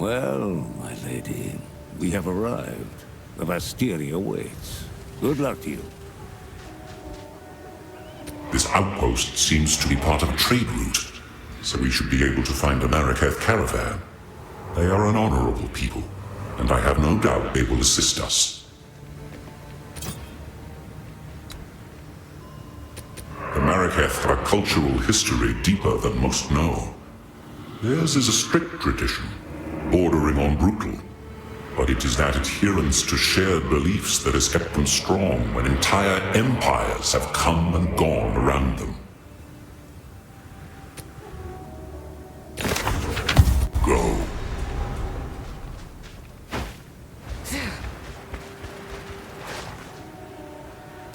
Well, my lady, we have arrived. The Vasteria waits. Good luck to you. This outpost seems to be part of a trade route, so we should be able to find a Marraketh caravan. They are an honorable people, and I have no doubt they will assist us. The Marraketh have a cultural history deeper than most know. Theirs is a strict tradition, bordering on brutal, but it is that adherence to shared beliefs that has kept them strong when entire empires have come and gone around them. Go.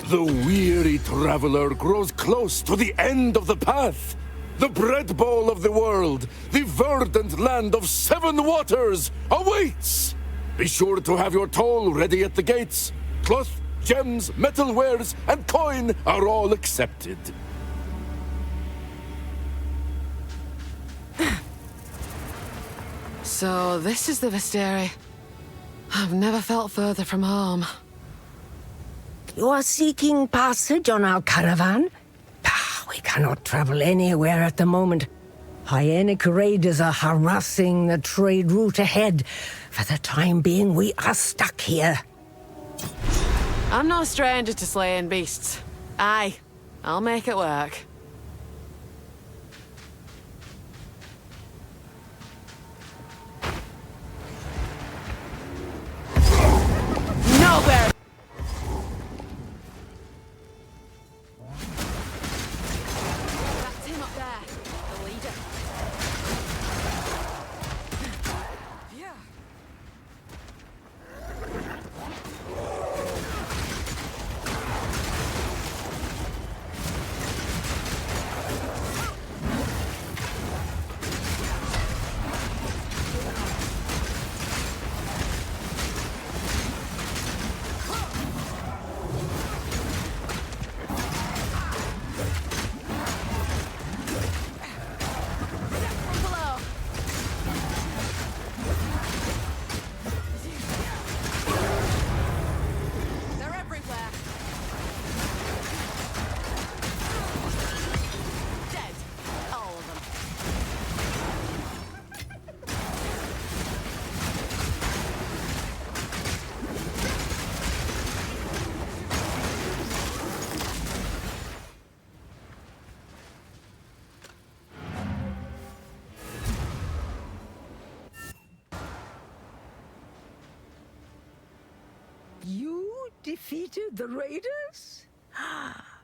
The weary traveler grows close to the end of the path. The bread bowl of the world, the verdant land of 7 waters, awaits! Be sure to have your toll ready at the gates. Cloth, gems, metalwares, and coin are all accepted. So this is the Vasteria. I've never felt further from home. You are seeking passage on our caravan? We cannot travel anywhere at the moment. Hyenic raiders are harassing the trade route ahead. For the time being, we are stuck here. I'm no stranger to slaying beasts. Aye, I'll make it work. Nowhere! That's him up there, the leader. Yeah. You defeated the raiders?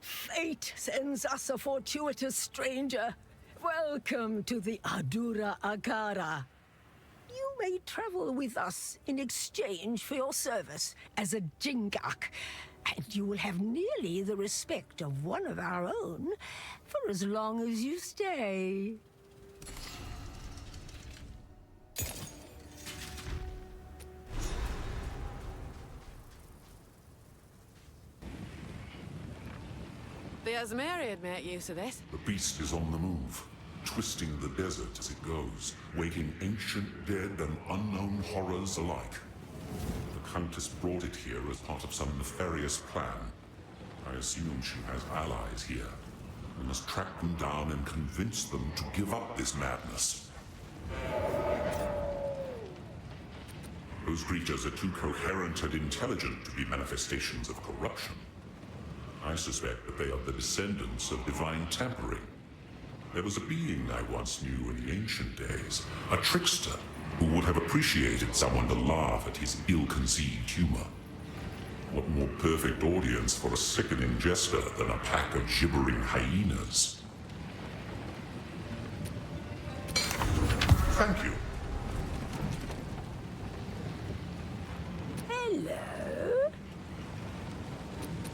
Fate sends us a fortuitous stranger. Welcome to the Adura Agara. You may travel with us in exchange for your service as a Jingak, and you will have nearly the respect of one of our own for as long as you stay. The Asmaria'd make use of this. The beast is on the move, twisting the desert as it goes, waking ancient dead and unknown horrors alike. The Countess brought it here as part of some nefarious plan. I assume she has allies here. We must track them down and convince them to give up this madness. Those creatures are too coherent and intelligent to be manifestations of corruption. I suspect that they are the descendants of divine tampering. There was a being I once knew in the ancient days, a trickster, who would have appreciated someone to laugh at his ill-conceived humor. What more perfect audience for a sickening jester than a pack of gibbering hyenas? Thank you. Hello.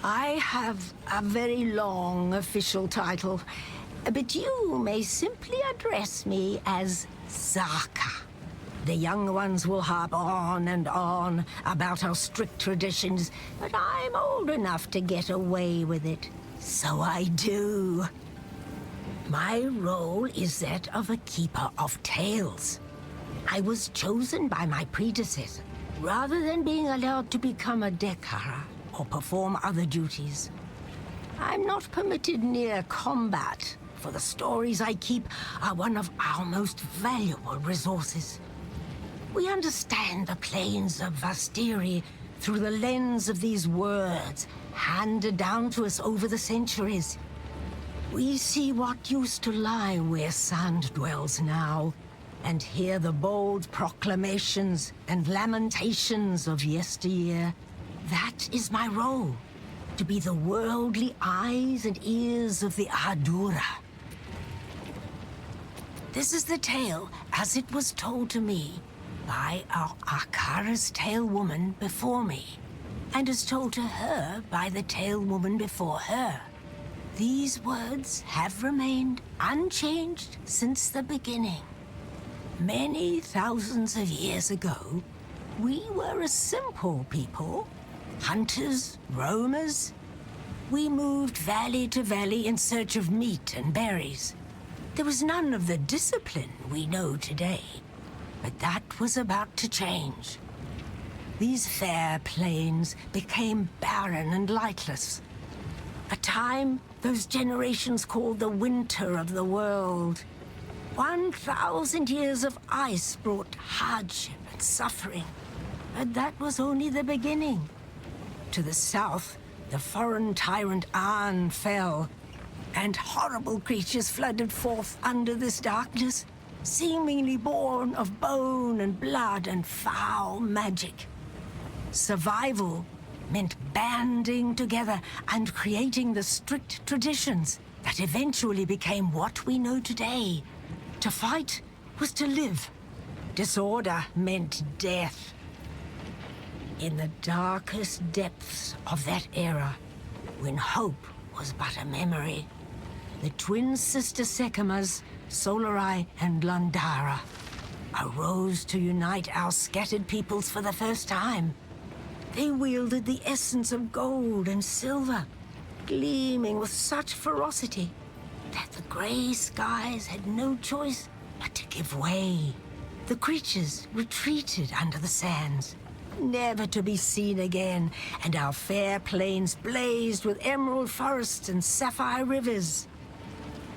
I have a very long official title, but you may simply address me as Zaka. The young ones will harp on and on about our strict traditions, but I'm old enough to get away with it. So I do. My role is that of a keeper of tales. I was chosen by my predecessor, rather than being allowed to become a Dekara or perform other duties. I'm not permitted near combat, for the stories I keep are one of our most valuable resources. We understand the plains of Vastiri through the lens of these words handed down to us over the centuries. We see what used to lie where sand dwells now, and hear the bold proclamations and lamentations of yesteryear. That is my role, to be the worldly eyes and ears of the Adura. This is the tale as it was told to me by our Akara's Tale Woman before me, and as told to her by the Tale Woman before her. These words have remained unchanged since the beginning. Many thousands of years ago, we were a simple people, hunters, roamers. We moved valley to valley in search of meat and berries. There was none of the discipline we know today, but that was about to change. These fair plains became barren and lightless. A time those generations called the winter of the world. 1,000 years of ice brought hardship and suffering, but that was only the beginning. To the south, the foreign tyrant An fell, and horrible creatures flooded forth under this darkness, seemingly born of bone and blood and foul magic. Survival meant banding together and creating the strict traditions that eventually became what we know today. To fight was to live. Disorder meant death. In the darkest depths of that era, when hope was but a memory, the twin sister Sekemas, Solarai and Landara, arose to unite our scattered peoples for the first time. They wielded the essence of gold and silver, gleaming with such ferocity that the gray skies had no choice but to give way. The creatures retreated under the sands, never to be seen again, and our fair plains blazed with emerald forests and sapphire rivers.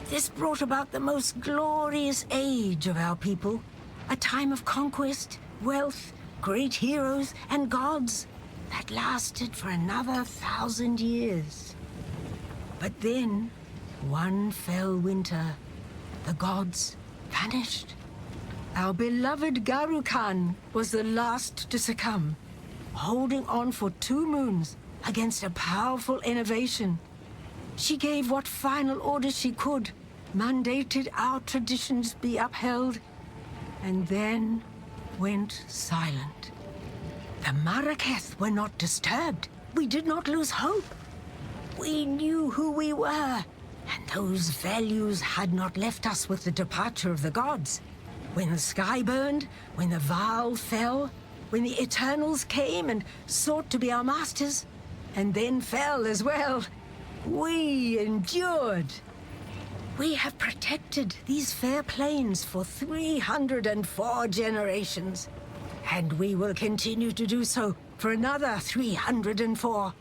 This brought about the most glorious age of our people, a time of conquest, wealth, great heroes, and gods that lasted for another 1,000 years. But then, one fell winter, the gods vanished. Our beloved Garukan was the last to succumb, holding on for 2 moons against a powerful innovation. She gave what final orders she could, mandated our traditions be upheld, and then went silent. The Maraketh were not disturbed. We did not lose hope. We knew who we were, and those values had not left us with the departure of the gods. When the sky burned, when the Vaal fell, when the Eternals came and sought to be our masters, and then fell as well, we endured. We have protected these fair plains for 304 generations, and we will continue to do so for another 304.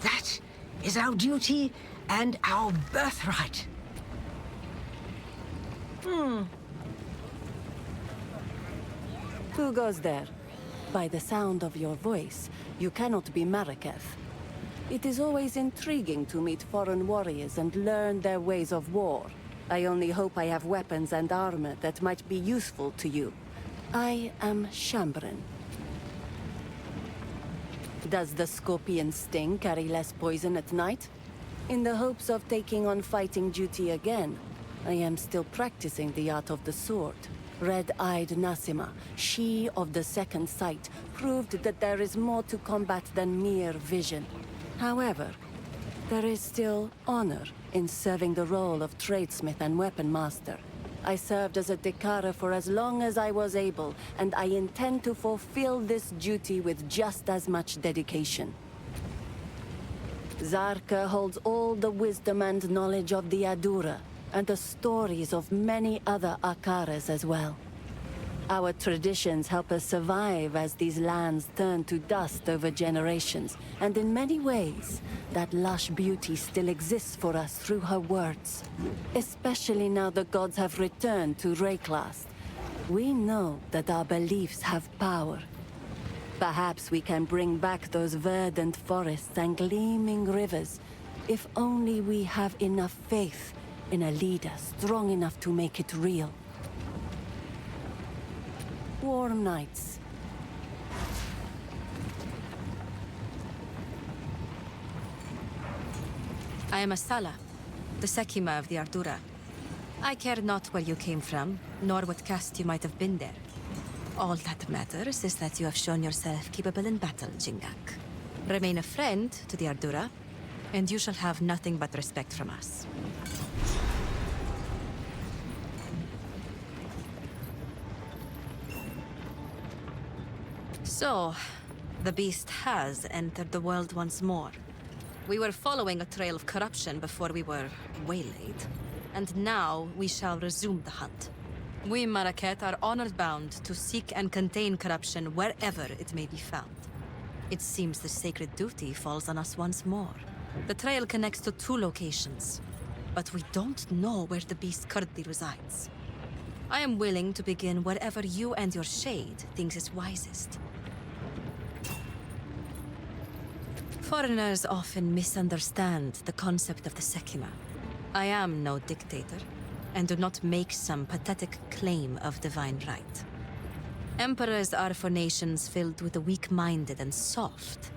That is our duty and our birthright. Who goes there? By the sound of your voice, you cannot be Maraketh. It is always intriguing to meet foreign warriors and learn their ways of war. I only hope I have weapons and armor that might be useful to you. I am Shambren. Does the scorpion sting carry less poison at night? In the hopes of taking on fighting duty again, I am still practicing the art of the sword. Red-eyed Nasima, she of the second sight, proved that there is more to combat than mere vision. However, there is still honor in serving the role of tradesmith and weapon master. I served as a Dekara for as long as I was able, and I intend to fulfill this duty with just as much dedication. Zarka holds all the wisdom and knowledge of the Adura, and the stories of many other Akaras as well. Our traditions help us survive as these lands turn to dust over generations, and in many ways, that lush beauty still exists for us through her words. Especially now the gods have returned to Rayclast. We know that our beliefs have power. Perhaps we can bring back those verdant forests and gleaming rivers, if only we have enough faith in a leader strong enough to make it real. Warm nights. I am Asala, the Sekima of the Ardura. I care not where you came from, nor what caste you might have been there. All that matters is that you have shown yourself capable in battle, Jingak. Remain a friend to the Ardura, and you shall have nothing but respect from us. So, the beast has entered the world once more. We were following a trail of corruption before we were waylaid, and now we shall resume the hunt. We Marrakech are honor-bound to seek and contain corruption wherever it may be found. It seems the sacred duty falls on us once more. The trail connects to 2 locations, but we don't know where the beast currently resides. I am willing to begin wherever you and your shade thinks is wisest. Foreigners often misunderstand the concept of the Sekima. I am no dictator, and do not make some pathetic claim of divine right. Emperors are for nations filled with the weak-minded and soft,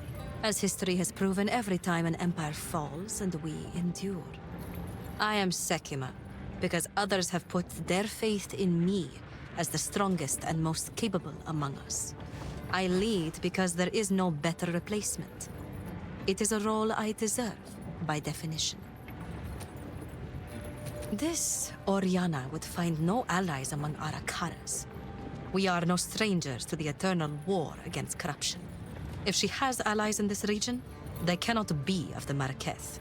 as history has proven every time an empire falls and we endure. I am Sekima, because others have put their faith in me as the strongest and most capable among us. I lead because there is no better replacement. It is a role I deserve, by definition. This Oriana would find no allies among our Akaras. We are no strangers to the eternal war against corruption. If she has allies in this region, they cannot be of the Marrakech.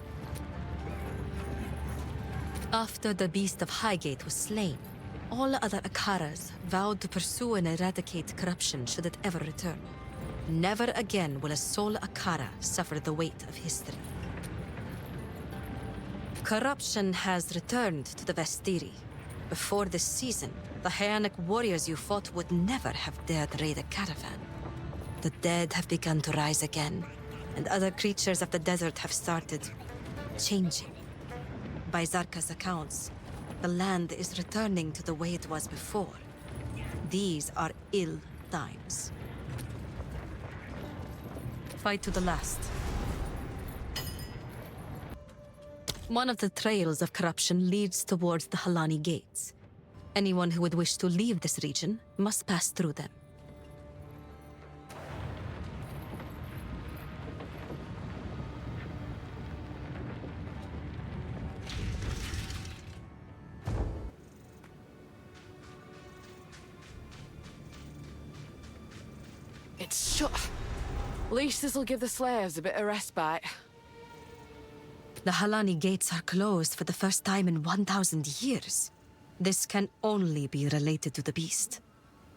After the Beast of Highgate was slain, all other Akaras vowed to pursue and eradicate corruption should it ever return. Never again will a sole Akara suffer the weight of history. Corruption has returned to the Vestiri. Before this season, the Hyanic warriors you fought would never have dared raid a caravan. The dead have begun to rise again, and other creatures of the desert have started changing. By Zarka's accounts, the land is returning to the way it was before. These are ill times. Fight to the last. One of the trails of corruption leads towards the Halani gates. Anyone who would wish to leave this region must pass through them. It's shut. At least this'll give the slaves a bit of respite. The Halani gates are closed for the first time in 1,000 years. This can only be related to the beast.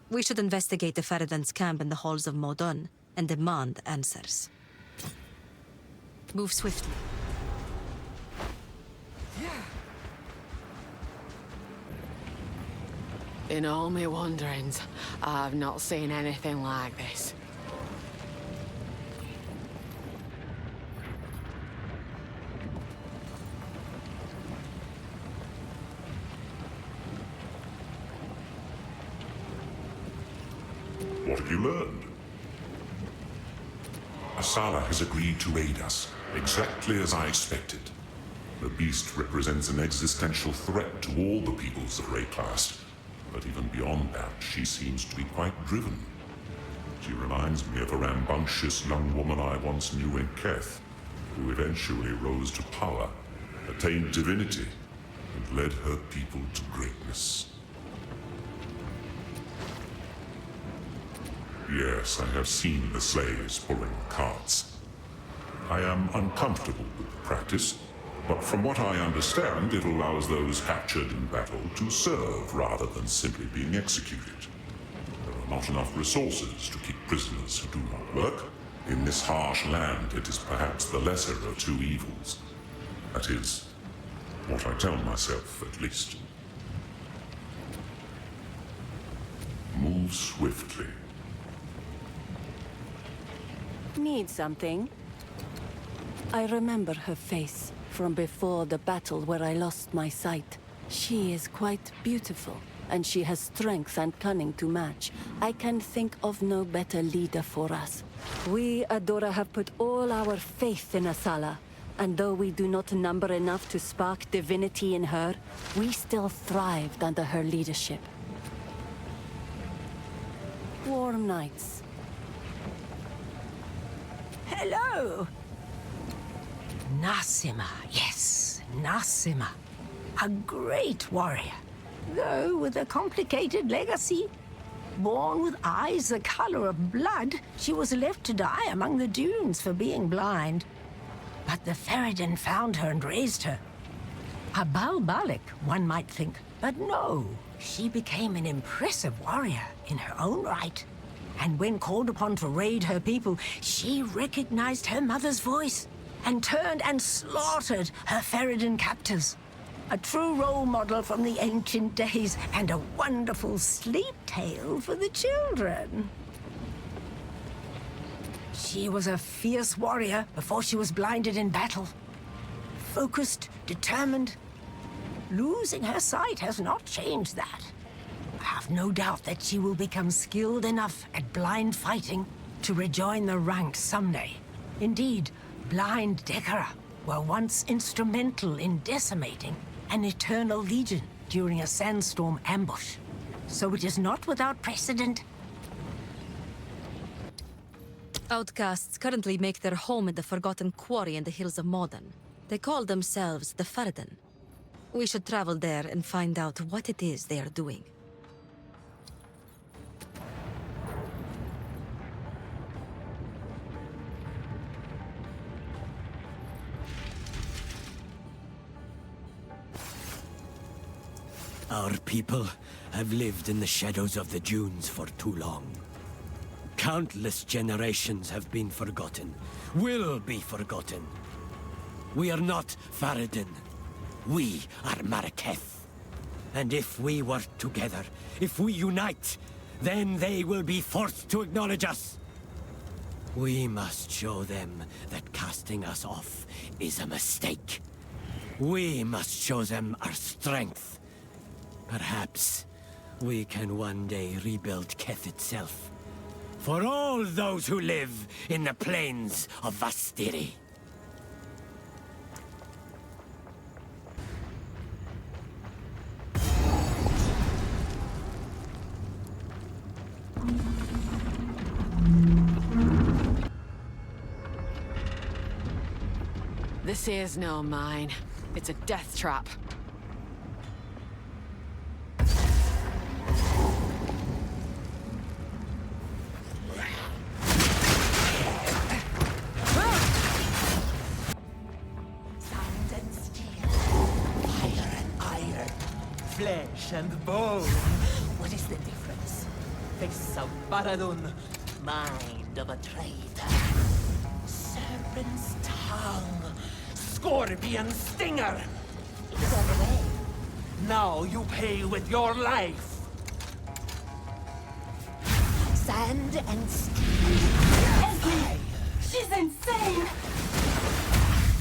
We should investigate the Feridan's camp in the halls of Modon and demand answers. Move swiftly. In all my wanderings, I've not seen anything like this. What have you learned? Asala has agreed to aid us, exactly as I expected. The beast represents an existential threat to all the peoples of Rayclast. But even beyond that, she seems to be quite driven. She reminds me of a rambunctious young woman I once knew in Keth, who eventually rose to power, attained divinity, and led her people to greatness. Yes, I have seen the slaves pulling carts. I am uncomfortable with the practice, but from what I understand, it allows those captured in battle to serve rather than simply being executed. not enough resources to keep prisoners who do not work. In this harsh land, it is perhaps the lesser of two evils. That is what I tell myself, at least. Move swiftly. Need something? I remember her face from before the battle where I lost my sight. She is quite beautiful, and she has strength and cunning to match. I can think of no better leader for us. We, Adora, have put all our faith in Asala, and though we do not number enough to spark divinity in her, we still thrived under her leadership. Warm nights. Hello! Nasima, yes, Nasima. A great warrior, though with a complicated legacy. Born with eyes the color of blood, she was left to die among the dunes for being blind. But the Ferryden found her and raised her. A Balbalic, one might think, but no. She became an impressive warrior in her own right. And when called upon to raid her people, she recognized her mother's voice and turned and slaughtered her Ferryden captors. A true role model from the ancient days and a wonderful sleep tale for the children. She was a fierce warrior before she was blinded in battle. Focused, determined. Losing her sight has not changed that. I have no doubt that she will become skilled enough at blind fighting to rejoin the ranks someday. Indeed, blind Dekara were once instrumental in decimating an eternal legion during a sandstorm ambush. So it is not without precedent. Outcasts currently make their home in the Forgotten Quarry in the hills of Modern. They call themselves the Ferryden. We should travel there and find out what it is they are doing. Our people have lived in the shadows of the dunes for too long. Countless generations have been forgotten, will be forgotten. We are not Ferryden. We are Maraketh. And if we work together, if we unite, then they will be forced to acknowledge us. We must show them that casting us off is a mistake. We must show them our strength. Perhaps we can one day rebuild Keth itself. For all those who live in the plains of Vastiri. This is no mine. It's a death trap. Flesh and bone. What is the difference? Face of Baradun, mind of a traitor. Serpent's tongue, scorpion stinger. It's on the way. Now you pay with your life. Sand and steel. Esme! She's insane!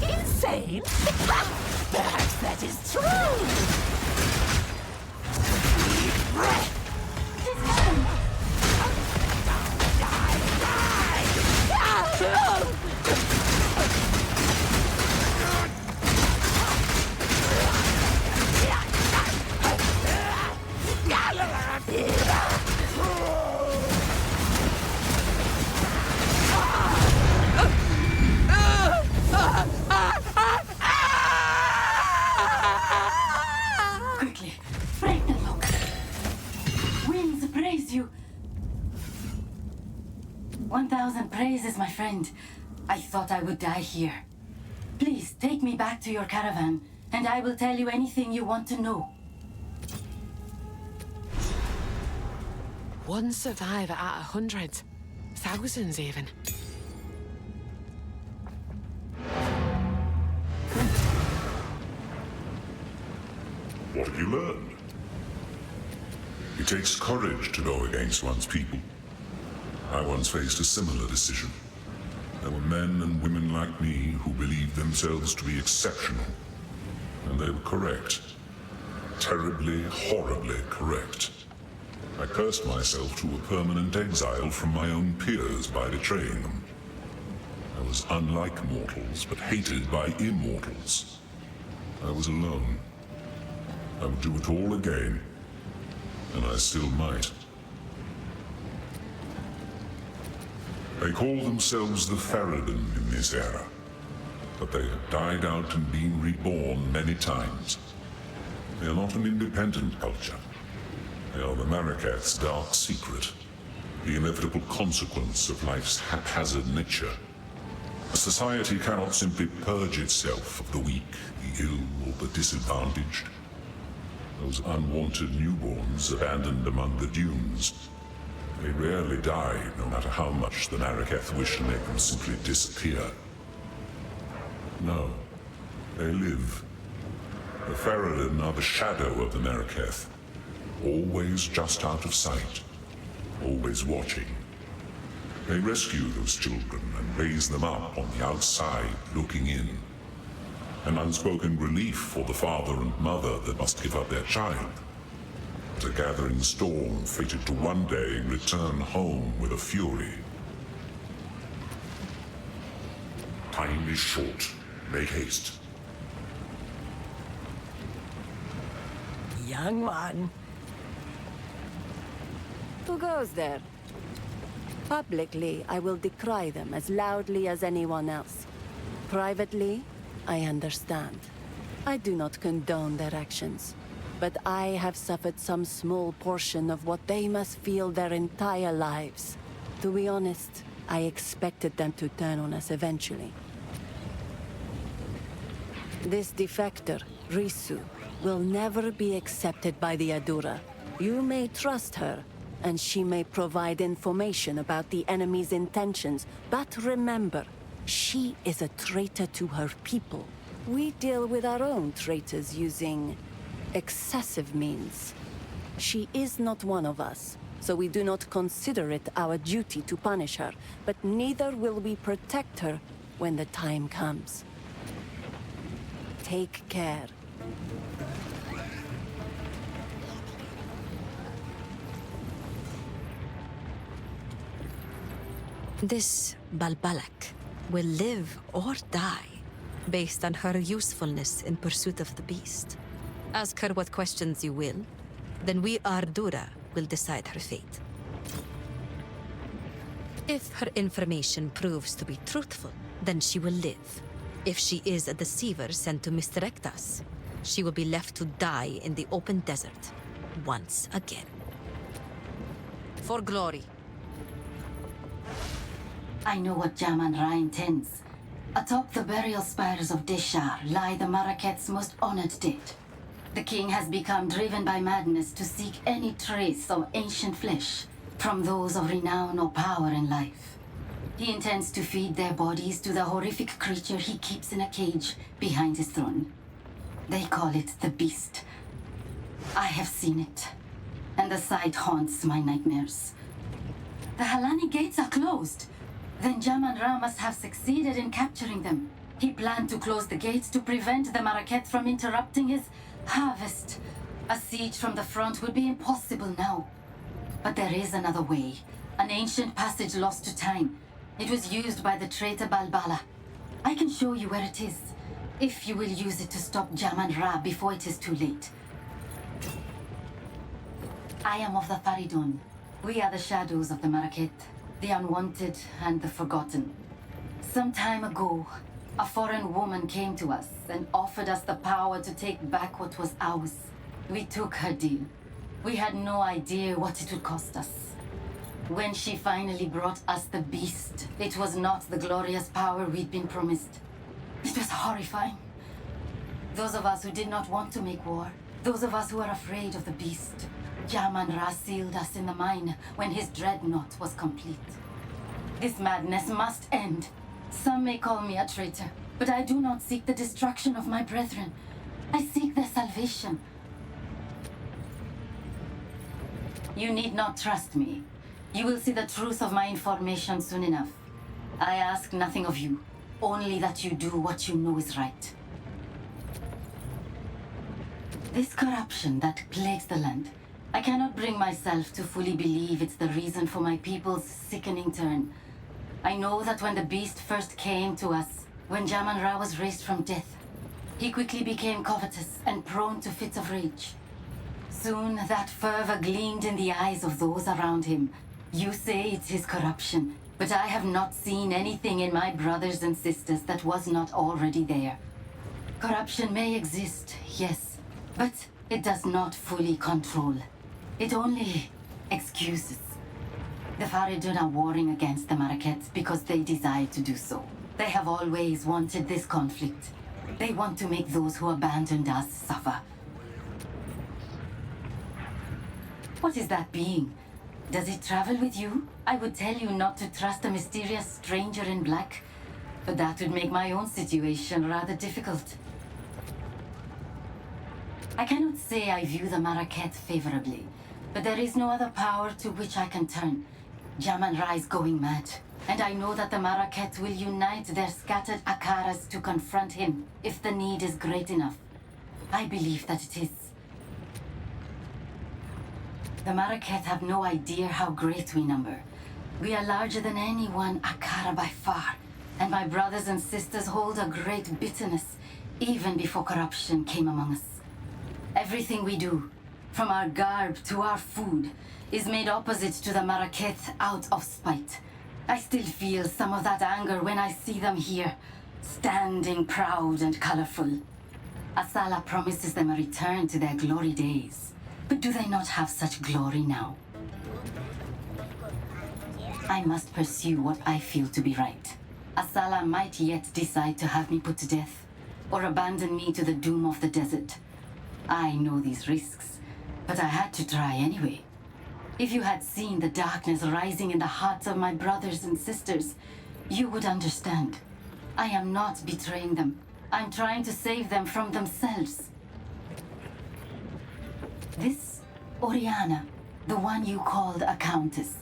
Insane? Perhaps that is true. Quickly, break the lock. Winds praise you. 1,000 praises, my friend. I thought I would die here. Please, take me back to your caravan, and I will tell you anything you want to know. One survivor out of hundreds. Thousands, even. What have you learned? It takes courage to go against one's people. I once faced a similar decision. There were men and women like me who believed themselves to be exceptional. And they were correct. Terribly, horribly correct. I cursed myself to a permanent exile from my own peers by betraying them. I was unlike mortals, but hated by immortals. I was alone. I would do it all again, and I still might. They call themselves the Farad'n in this era, but they have died out and been reborn many times. They are not an independent culture. They are the Maraketh's dark secret, the inevitable consequence of life's haphazard nature. A society cannot simply purge itself of the weak, the ill, or the disadvantaged. Those unwanted newborns abandoned among the dunes. They rarely die, no matter how much the Maraketh wish to make them simply disappear. No, they live. The Farad'n are the shadow of the Maraketh, always just out of sight, always watching. They rescue those children and raise them up on the outside, looking in. An unspoken relief for the father and mother that must give up their child. But a gathering storm fated to one day return home with a fury. Time is short. Make haste. Young one. Who goes there? Publicly, I will decry them as loudly as anyone else. Privately, I understand. I do not condone their actions, but I have suffered some small portion of what they must feel their entire lives. To be honest, I expected them to turn on us eventually. This defector, Risu, will never be accepted by the Adura. You may trust her, and she may provide information about the enemy's intentions, but remember, she is a traitor to her people. We deal with our own traitors using excessive means. She is not one of us, so we do not consider it our duty to punish her, but neither will we protect her when the time comes. Take care. This Balbalak will live or die based on her usefulness in pursuit of the beast. Ask her what questions you will, then we Ardura will decide her fate. If her information proves to be truthful, then she will live. If she is a deceiver sent to misdirect us, she will be left to die in the open desert once again. For glory. I know what Jaman-Ra intends. Atop the burial spires of Deshar lie the Maraketh's most honored dead. The king has become driven by madness to seek any trace of ancient flesh from those of renown or power in life. He intends to feed their bodies to the horrific creature he keeps in a cage behind his throne. They call it the Beast. I have seen it, and the sight haunts my nightmares. The Halani gates are closed. Then Jaman-Ra must have succeeded in capturing them. He planned to close the gates to prevent the Maraketh from interrupting his harvest. A siege from the front would be impossible now. But there is another way. An ancient passage lost to time. It was used by the traitor Balbala. I can show you where it is, if you will use it to stop Jaman-Ra before it is too late. I am of the Faridun. We are the shadows of the Maraketh. The unwanted and the forgotten. Some time ago, a foreign woman came to us and offered us the power to take back what was ours. We took her deal. We had no idea what it would cost us. When she finally brought us the beast, it was not the glorious power we'd been promised. It was horrifying. Those of us who did not want to make war, those of us who are afraid of the beast, Jaman-Ra sealed us in the mine when his dreadnought was complete. This madness must end. Some may call me a traitor, but I do not seek the destruction of my brethren. I seek their salvation. You need not trust me. You will see the truth of my information soon enough. I ask nothing of you, only that you do what you know is right. This corruption that plagues the land, I cannot bring myself to fully believe it's the reason for my people's sickening turn. I know that when the beast first came to us, when Jaman-Ra was raised from death, he quickly became covetous and prone to fits of rage. Soon that fervor gleamed in the eyes of those around him. You say it's his corruption, but I have not seen anything in my brothers and sisters that was not already there. Corruption may exist, yes, but it does not fully control. It only excuses. The Faridun are warring against the Marakets because they desire to do so. They have always wanted this conflict. They want to make those who abandoned us suffer. What is that being? Does it travel with you? I would tell you not to trust a mysterious stranger in black, but that would make my own situation rather difficult. I cannot say I view the Maraket favorably, but there is no other power to which I can turn. Jaman-Ra is going mad, and I know that the Maraket will unite their scattered Akaras to confront him if the need is great enough. I believe that it is. The Maraket have no idea how great we number. We are larger than any one Akara by far, and my brothers and sisters hold a great bitterness, even before corruption came among us. Everything we do, from our garb to our food, is made opposite to the Maraket out of spite. I still feel some of that anger when I see them here, standing proud and colorful. Asala promises them a return to their glory days. But do they not have such glory now? I must pursue what I feel to be right. Asala might yet decide to have me put to death, or abandon me to the doom of the desert. I know these risks, but I had to try anyway. If you had seen the darkness rising in the hearts of my brothers and sisters, you would understand. I am not betraying them. I'm trying to save them from themselves. This Oriana, the one you called a countess.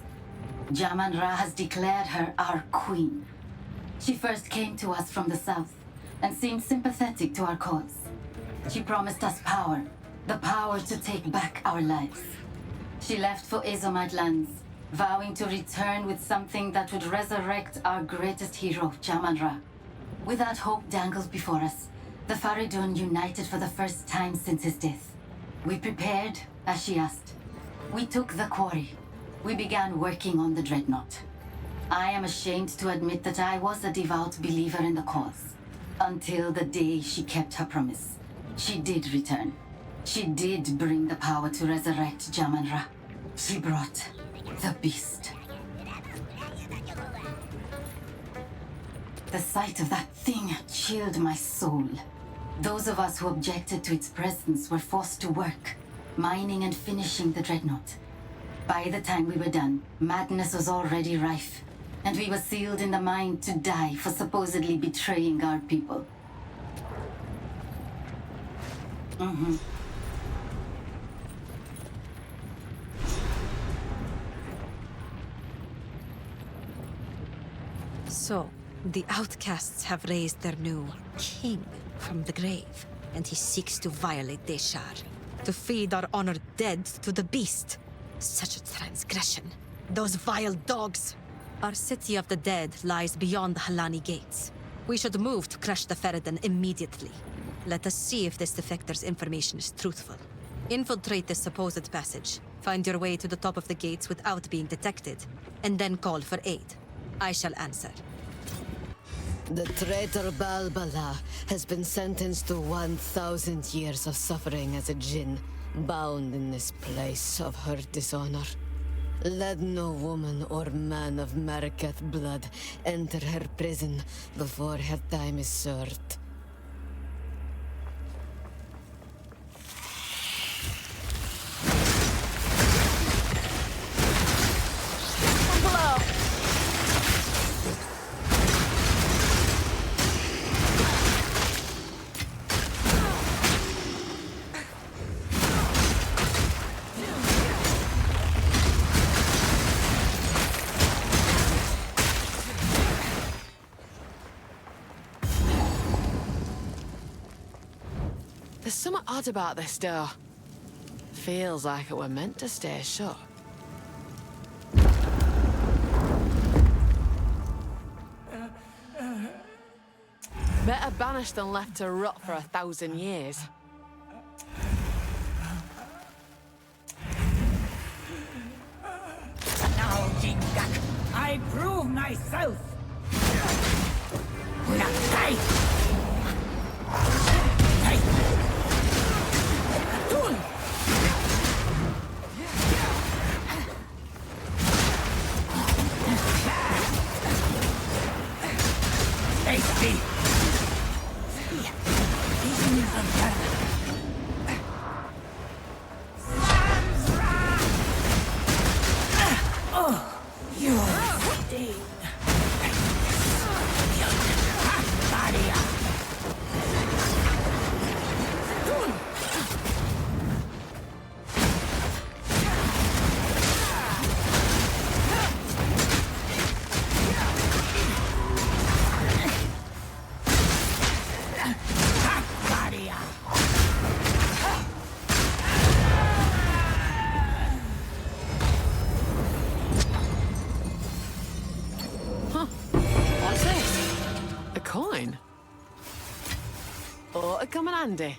Jaman-Ra has declared her our queen. She first came to us from the south and seemed sympathetic to our cause. She promised us power, the power to take back our lives. She left for Azomite lands, vowing to return with something that would resurrect our greatest hero, Jaman-Ra. With that hope dangled before us, the Faridun united for the first time since his death. We prepared, as she asked. We took the quarry. We began working on the dreadnought. I am ashamed to admit that I was a devout believer in the cause. Until the day she kept her promise. She did return. She did bring the power to resurrect Jaman-Ra. She brought the beast. The sight of that thing chilled my soul. Those of us who objected to its presence were forced to work, mining and finishing the dreadnought. By the time we were done, madness was already rife, and we were sealed in the mine to die for supposedly betraying our people. So, the outcasts have raised their new king from the grave, and he seeks to violate Deshar, to feed our honored dead to the beast. Such a transgression. Those vile dogs! Our city of the dead lies beyond the Halani gates. We should move to crush the Faridun immediately. Let us see if this defector's information is truthful. Infiltrate this supposed passage, find your way to the top of the gates without being detected, and then call for aid. I shall answer. The traitor Balbala has been sentenced to 1,000 years of suffering as a djinn, bound in this place of her dishonor. Let no woman or man of Maraketh blood enter her prison before her time is served. There's something odd about this door. Feels like it were meant to stay shut. Better banished than left to rot for 1,000 years. Now, Jingak, I prove myself. Nakai. Tasty. Oh, you sting. Come in handy.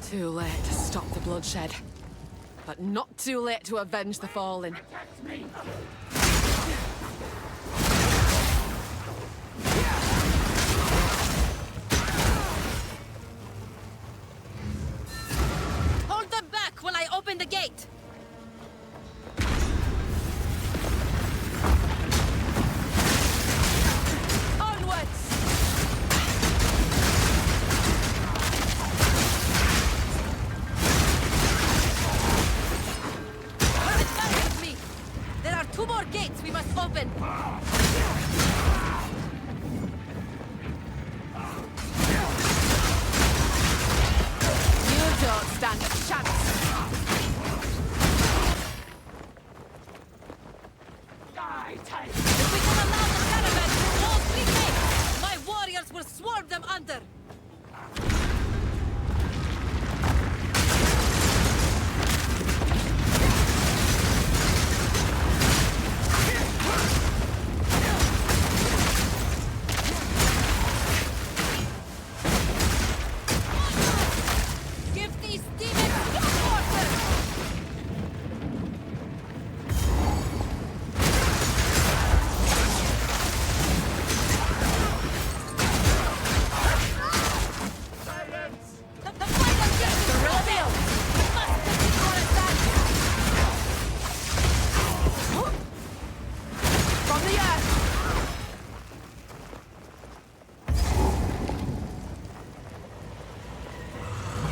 Too late to stop the bloodshed, but not too late to avenge the fallen. Open the gate! Onwards! Advance with me! There are 2 more gates we must open! You don't stand a chance! If we can allow the caravan through all 3 gates, my warriors will swarm them under! Give these demons no quarter!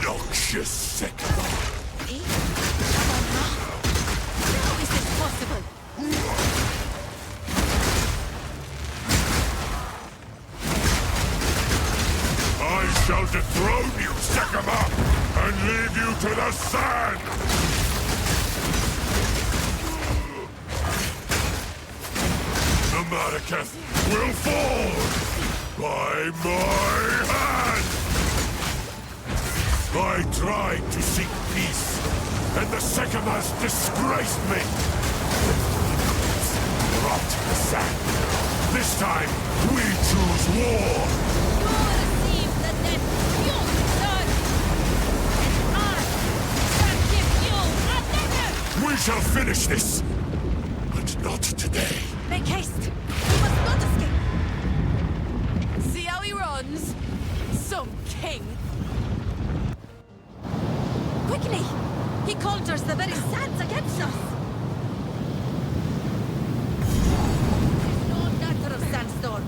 Noxious sick. How is this possible? I shall dethrone you, Sekama, and leave you to the sand! The Maraketh will fall by my hand! I tried to seek peace, and the Sekamas disgraced me! Rot in the sand. This time, we choose war! You receive the death you deserve! And I shall give you another! We shall finish this! But not today. Make haste! You must not escape! See how he runs? Some king! Quickly! He conjures the very sands against us! There's no matter of sandstorm.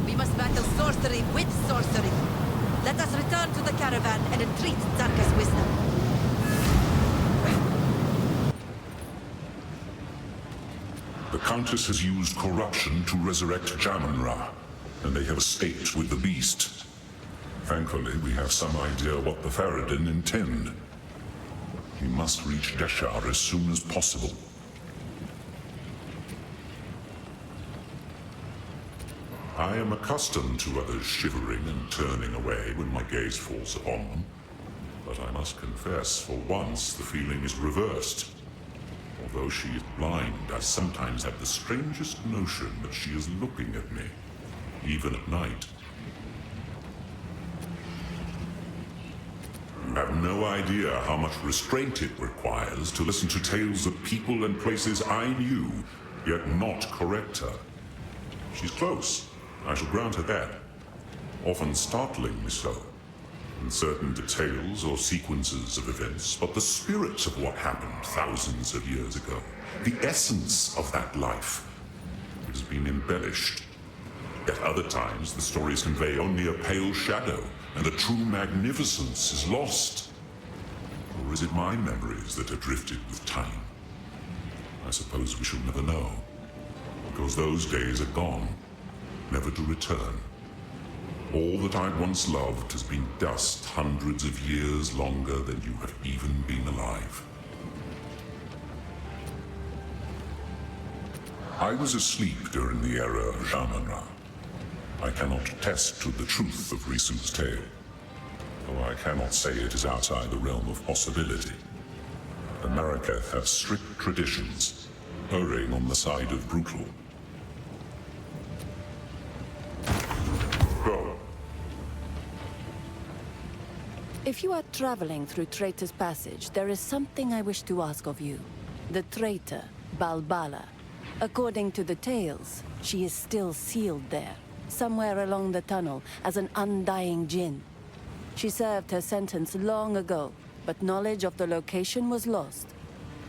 We must battle sorcery with sorcery. Let us return to the caravan and entreat Zarka's wisdom. The Countess has used corruption to resurrect Jamun-Ra, and they have escaped with the beast. Thankfully, we have some idea what the Faradin intend. We must reach Deshar as soon as possible. I am accustomed to others shivering and turning away when my gaze falls upon them. But I must confess, for once, the feeling is reversed. Although she is blind, I sometimes have the strangest notion that she is looking at me, even at night. You have no idea how much restraint it requires to listen to tales of people and places I knew, yet not correct her. She's close, I shall grant her that. Often startlingly so. In certain details or sequences of events, but the spirit of what happened thousands of years ago, the essence of that life, has been embellished. At other times, the stories convey only a pale shadow, and the true magnificence is lost. Or is it my memories that have drifted with time? I suppose we shall never know, because those days are gone, never to return. All that I once loved has been dust hundreds of years longer than you have even been alive. I was asleep during the era of Shaman-Ra. I cannot attest to the truth of Risu's tale, though I cannot say it is outside the realm of possibility. The Marraketh have strict traditions, erring on the side of brutal. Go. If you are traveling through Traitor's Passage, there is something I wish to ask of you. The traitor, Balbala. According to the tales, she is still sealed there, somewhere along the tunnel, as an undying djinn. She served her sentence long ago, but knowledge of the location was lost.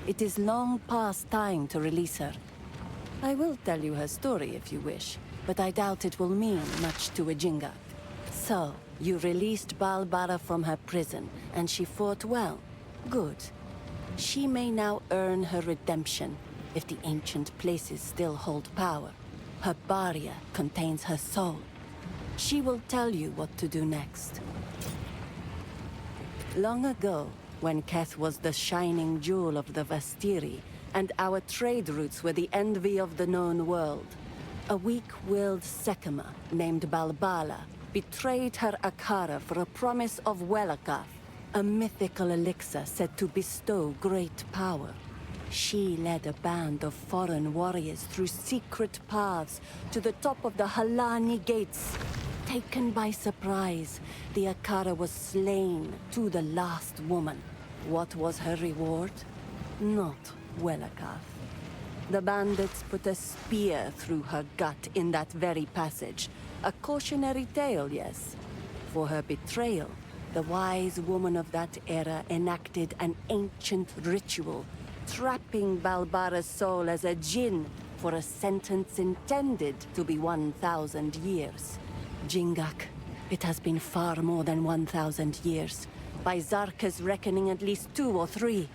It is long past time to release her. I will tell you her story if you wish, but I doubt it will mean much to a Jingak. So, you released Balbala from her prison, and she fought well. Good. She may now earn her redemption, if the ancient places still hold power. Her barrier contains her soul. She will tell you what to do next. Long ago, when Keth was the shining jewel of the Vastiri, and our trade routes were the envy of the known world, a weak-willed Sekema named Balbala betrayed her Akara for a promise of Welakaf, a mythical elixir said to bestow great power. She led a band of foreign warriors through secret paths to the top of the Halani gates. Taken by surprise, the Akara was slain to the last woman. What was her reward? Not Welakaf. The bandits put a spear through her gut in that very passage. A cautionary tale, yes. For her betrayal, the wise woman of that era enacted an ancient ritual, trapping Balbara's soul as a djinn for a sentence intended to be 1,000 years. Jingak, it has been far more than 1,000 years. By Zarka's reckoning, at least 2 or 3.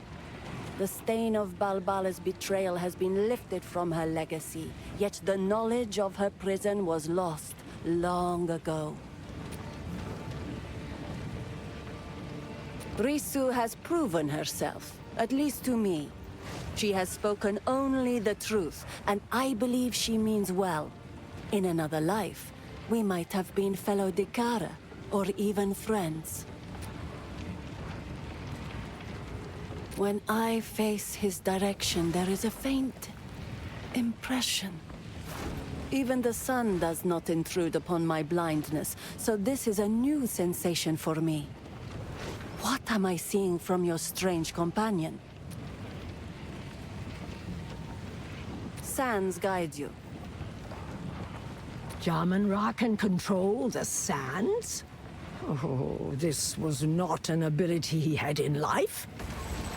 The stain of Balbala's betrayal has been lifted from her legacy, yet the knowledge of her prison was lost long ago. Risu has proven herself, at least to me. She has spoken only the truth, and I believe she means well. In another life, we might have been fellow Dikara, or even friends. When I face his direction, there is a faint impression. Even the sun does not intrude upon my blindness, so this is a new sensation for me. What am I seeing from your strange companion? Sands guide you. Shaman-Ra can control the sands? Oh, this was not an ability he had in life.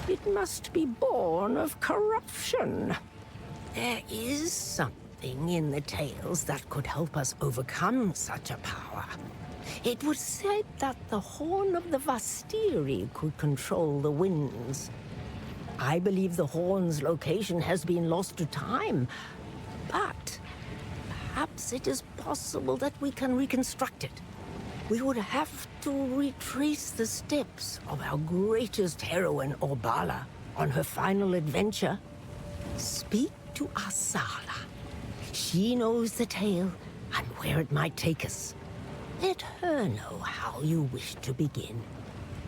It must be born of corruption. There is something in the tales that could help us overcome such a power. It was said that the Horn of the Vastiri could control the winds. I believe the Horn's location has been lost to time, but perhaps it is possible that we can reconstruct it. We would have to retrace the steps of our greatest heroine, Orbala, on her final adventure. Speak to Asala. She knows the tale and where it might take us. Let her know how you wish to begin.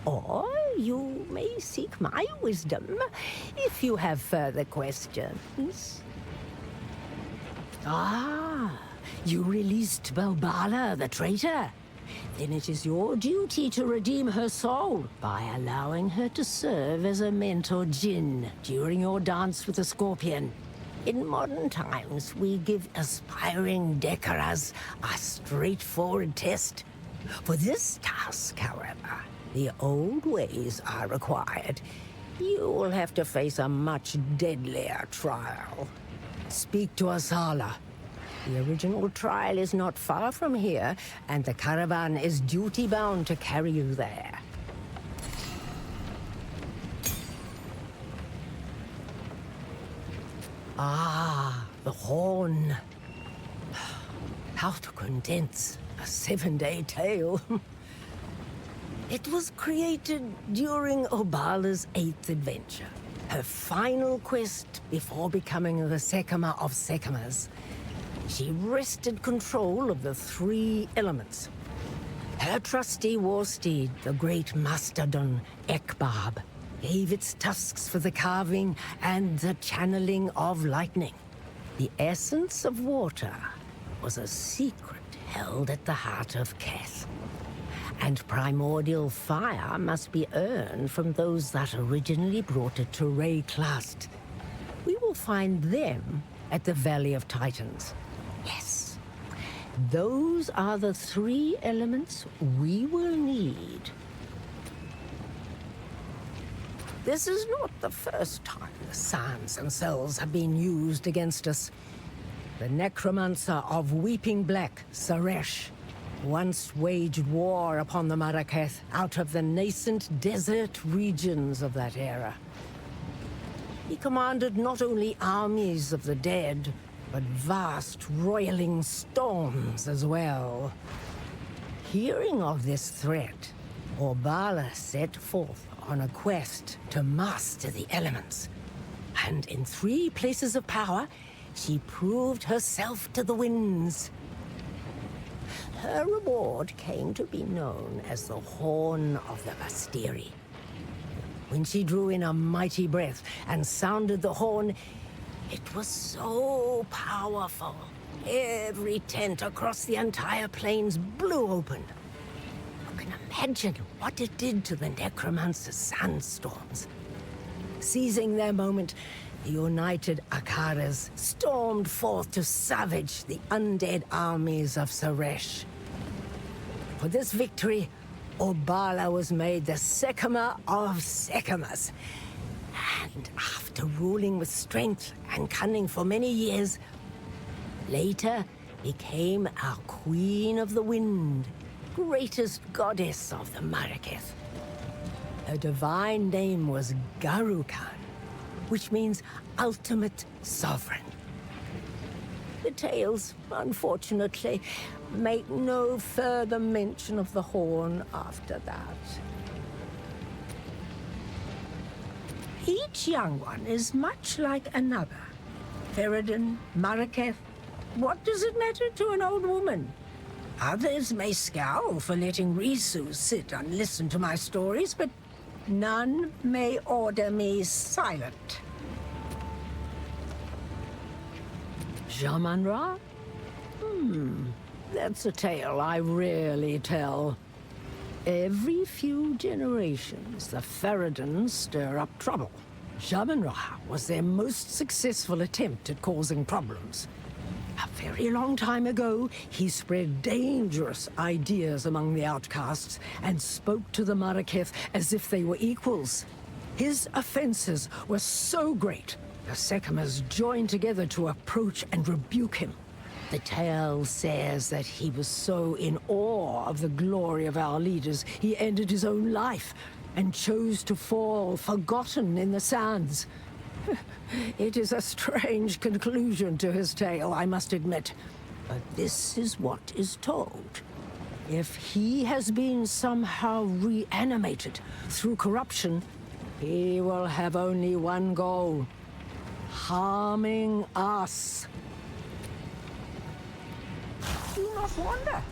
Or you may seek my wisdom if you have further questions. Ah, you released Balbala, the traitor. Then it is your duty to redeem her soul by allowing her to serve as a mentor djinn during your dance with the Scorpion. In modern times, we give aspiring Dekaras a straightforward test. For this task, however, the old ways are required. You will have to face a much deadlier trial. Speak to Asala. The original trial is not far from here, and the caravan is duty-bound to carry you there. Ah, the horn. How to condense a 7-day tale. It was created during Obala's 8th adventure, her final quest before becoming the Sekama of Sekamas. She wrested control of the 3 elements. Her trusty war steed, the great mastodon Ekbab, gave its tusks for the carving and the channeling of lightning. The essence of water was a secret held at the heart of Keth. And primordial fire must be earned from those that originally brought it to Rayclast. We will find them at the Valley of Titans. Yes, those are the 3 elements we will need. This is not the first time the sands themselves have been used against us. The necromancer of Weeping Black, Saresh, once waged war upon the Maraketh out of the nascent desert regions of that era. He commanded not only armies of the dead, but vast roiling storms as well. Hearing of this threat, Orbala set forth on a quest to master the elements. And in 3 places of power, she proved herself to the winds. Her reward came to be known as the Horn of the Vastiri. When she drew in a mighty breath and sounded the horn, it was so powerful. Every tent across the entire plains blew open. You can imagine what it did to the necromancer's sandstorms. Seizing their moment, the united Akaras stormed forth to savage the undead armies of Saresh. For this victory, Orbala was made the Sekama of Sekamas. And after ruling with strength and cunning for many years, later became our Queen of the Wind, greatest goddess of the Maraketh. Her divine name was Garukan, which means ultimate sovereign. The tales, unfortunately, make no further mention of the horn after that. Each young one is much like another. Ferrodin, Maraketh, what does it matter to an old woman? Others may scowl for letting Risu sit and listen to my stories, but none may order me silent. Jamanra? That's a tale I rarely tell. Every few generations, the Ferrodins stir up trouble. Jamanra was their most successful attempt at causing problems. A very long time ago, he spread dangerous ideas among the outcasts and spoke to the Maraketh as if they were equals. His offenses were so great, the Sekamas joined together to approach and rebuke him. The tale says that he was so in awe of the glory of our leaders, he ended his own life and chose to fall forgotten in the sands. It is a strange conclusion to his tale, I must admit, but this is what is told. If he has been somehow reanimated through corruption, he will have only one goal: harming us. Do not wonder.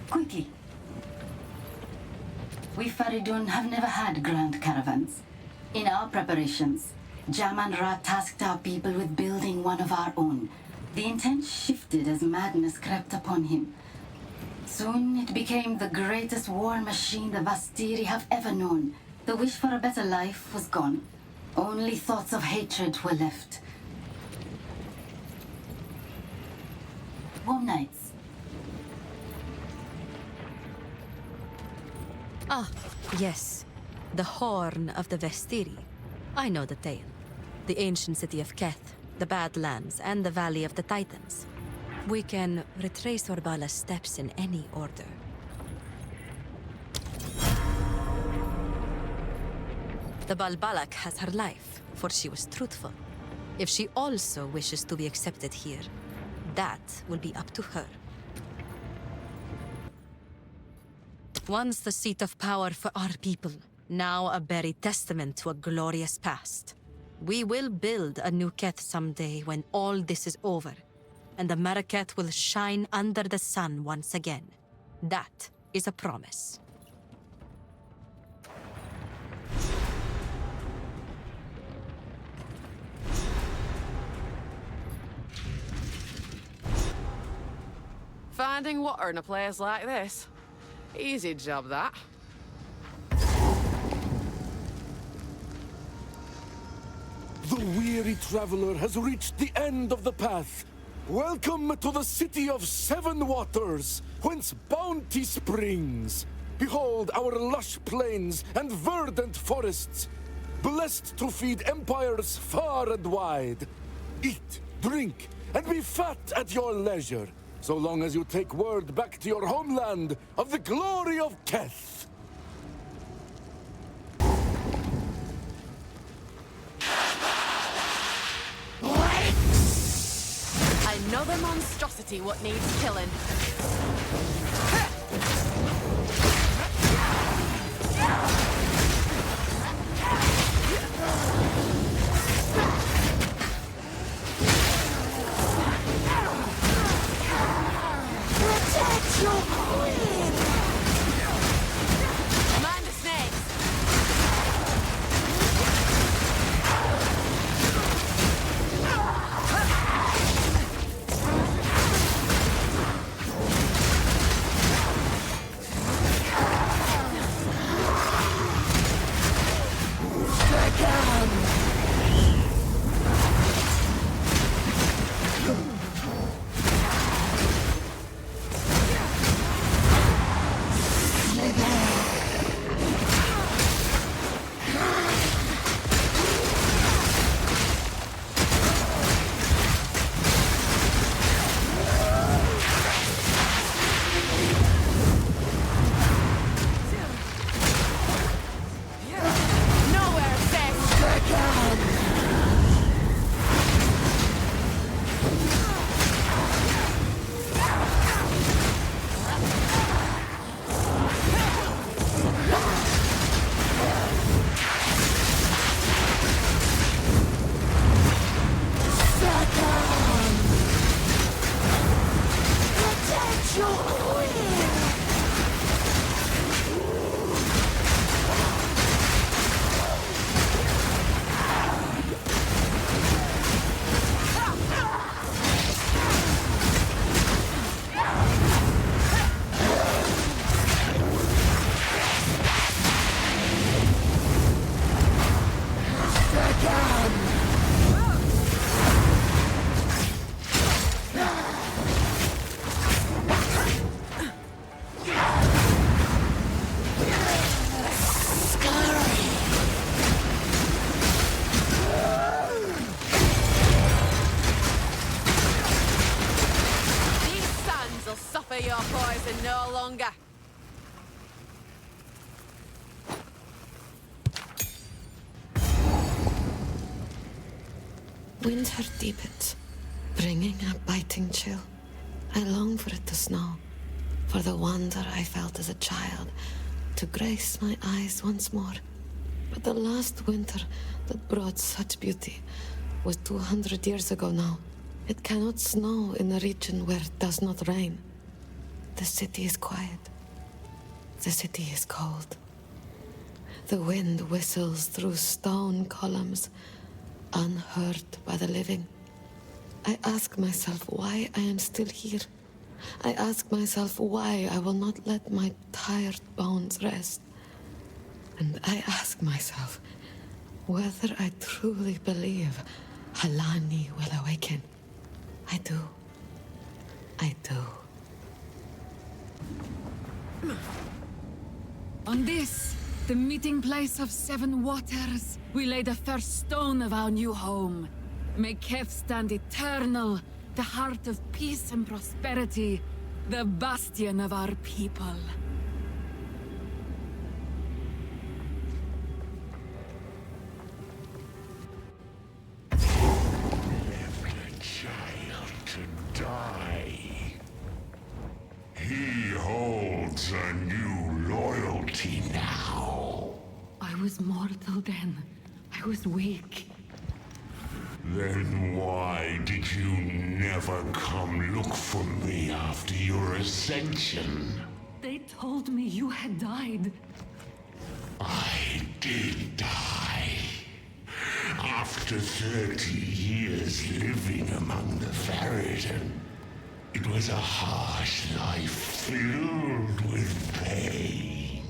Quickly. We Faridun have never had grand caravans. In our preparations, Jaman Ra tasked our people with building one of our own. The intent shifted as madness crept upon him. Soon it became the greatest war machine the Vastiri have ever known. The wish for a better life was gone. Only thoughts of hatred were left. Warm nights. Ah, yes. The Horn of the Vestiri. I know the tale. The ancient city of Keth, the Badlands, and the Valley of the Titans. We can retrace Orbala's steps in any order. The Balbalak has her life, for she was truthful. If she also wishes to be accepted here, that will be up to her. Once the seat of power for our people, now a buried testament to a glorious past. We will build a new Keth someday when all this is over, and the Marraketh will shine under the sun once again. That is a promise. Finding water in a place like this. Easy job, that. The weary traveler has reached the end of the path. Welcome to the city of 7 waters, whence bounty springs. Behold our lush plains and verdant forests, blessed to feed empires far and wide. Eat, drink, and be fat at your leisure, so long as you take word back to your homeland of the glory of Keth. Another monstrosity what needs killing. Protect your queen! Mind the snakes! Your poison no longer. Winter deepens. bringing a biting chill. I long for it to snow, for the wonder I felt as a child to grace my eyes once more. But the last winter that brought such beauty was 200 years ago now. It cannot snow in a region where it does not rain. The city is quiet. The city is cold. The wind whistles through stone columns, unheard by the living. I ask myself why I am still here. I ask myself why I will not let my tired bones rest. And I ask myself whether I truly believe Halani will awaken. I do. I do. On this, the meeting place of 7 waters, we lay the first stone of our new home. May Kef stand eternal, the heart of peace and prosperity, the bastion of our people. Die. He holds a new loyalty now. I was mortal then. I was weak. Then why did you never come look for me after your ascension? They told me you had died. I did die. After 30 years living among the Farad'n, it was a harsh life filled with pain.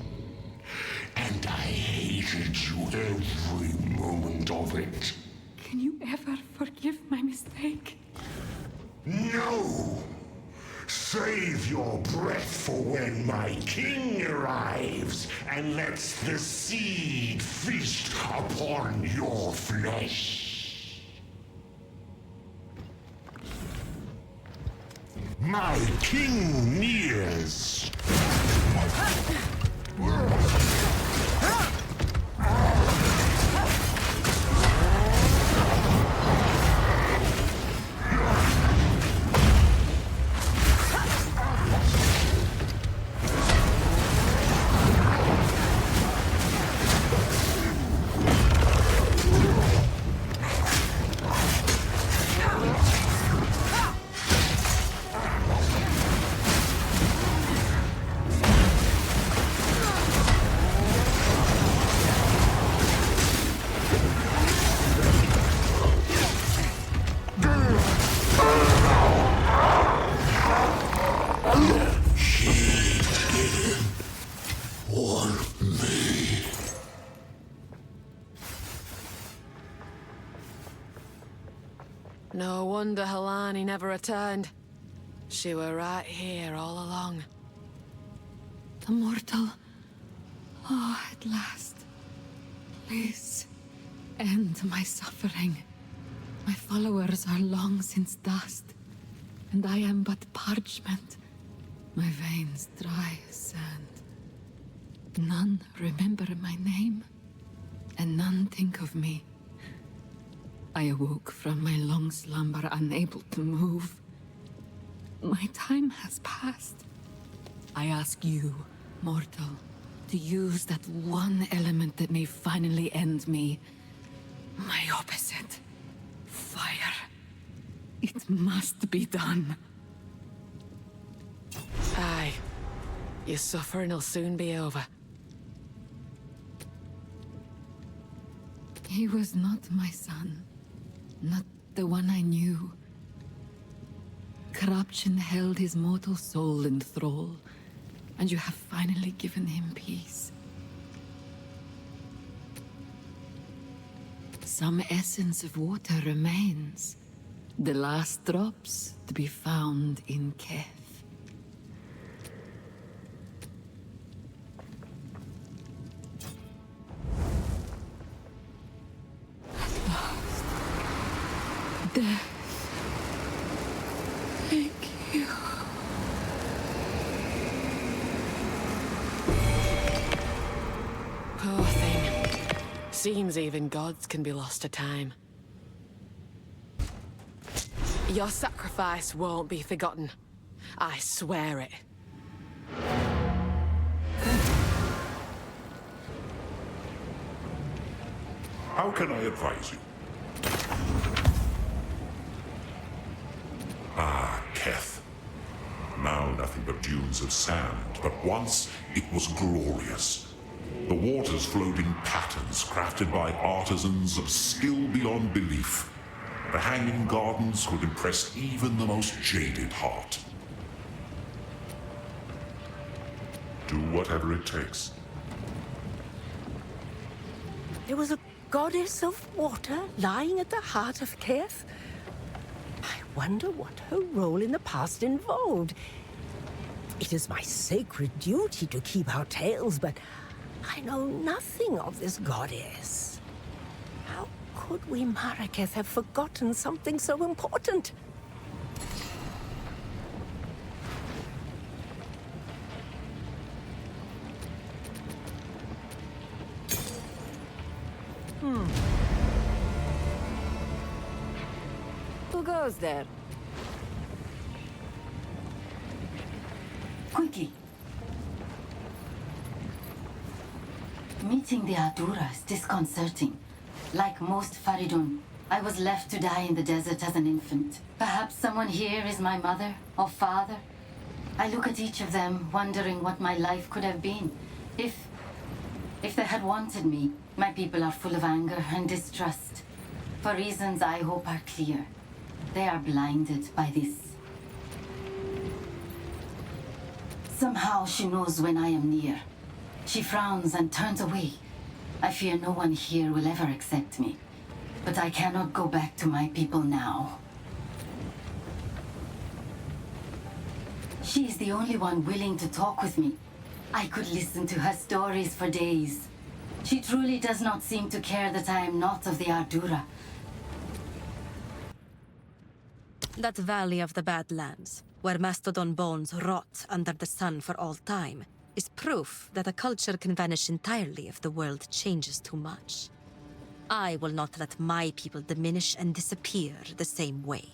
And I hated you every moment of it. Can you ever forgive my mistake? No! Save your breath for when my king arrives and lets the seed feast upon your flesh. My king nears. No wonder Halani never returned. She were right here all along. The mortal. Oh, at last. Please, end my suffering. My followers are long since dust, and I am but parchment. My veins dry as sand. None remember my name, and none think of me. I awoke from my long slumber, unable to move. My time has passed. I ask you, mortal, to use that one element that may finally end me. My opposite. Fire. It must be done. Aye. Your suffering'll soon be over. He was not my son. Not the one I knew. Corruption held his mortal soul in thrall, and you have finally given him peace. Some essence of water remains. The last drops to be found in Kef. At last. Death. Thank you. Poor thing. Seems even gods can be lost to time. Your sacrifice won't be forgotten. I swear it. How can I advise you? Ah, Keth. Now nothing but dunes of sand, but once it was glorious. The waters flowed in patterns crafted by artisans of skill beyond belief. The hanging gardens could impress even the most jaded heart. Do whatever it takes. There was a goddess of water lying at the heart of Keth. I wonder what her role in the past involved. It is my sacred duty to keep our tales, but I know nothing of this goddess. How could we Maraketh have forgotten something so important? Who goes there? Quickly. Meeting the Ardura is disconcerting. Like most Faridun, I was left to die in the desert as an infant. Perhaps someone here is my mother or father. I look at each of them, wondering what my life could have been. If they had wanted me, my people are full of anger and distrust. For reasons I hope are clear. They are blinded by this. Somehow she knows when I am near. She frowns and turns away. I fear no one here will ever accept me. But I cannot go back to my people now. She is the only one willing to talk with me. I could listen to her stories for days. She truly does not seem to care that I am not of the Ardura. That valley of the Badlands, where mastodon bones rot under the sun for all time, is proof that a culture can vanish entirely if the world changes too much. I will not let my people diminish and disappear the same way.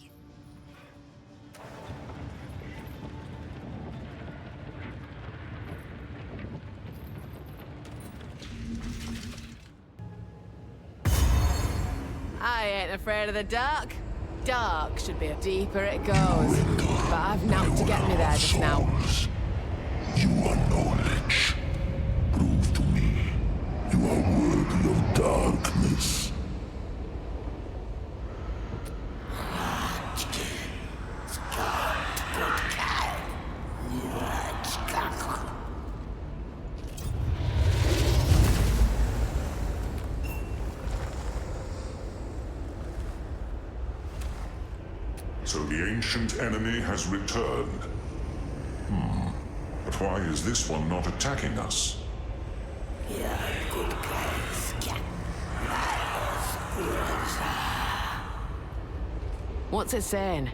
I ain't afraid of the dark. Dark should be deeper it goes. But I've naught to get me there just now. You are knowledge. Prove to me you are worthy of darkness. So the ancient enemy has returned. But why is this one not attacking us? What's it saying?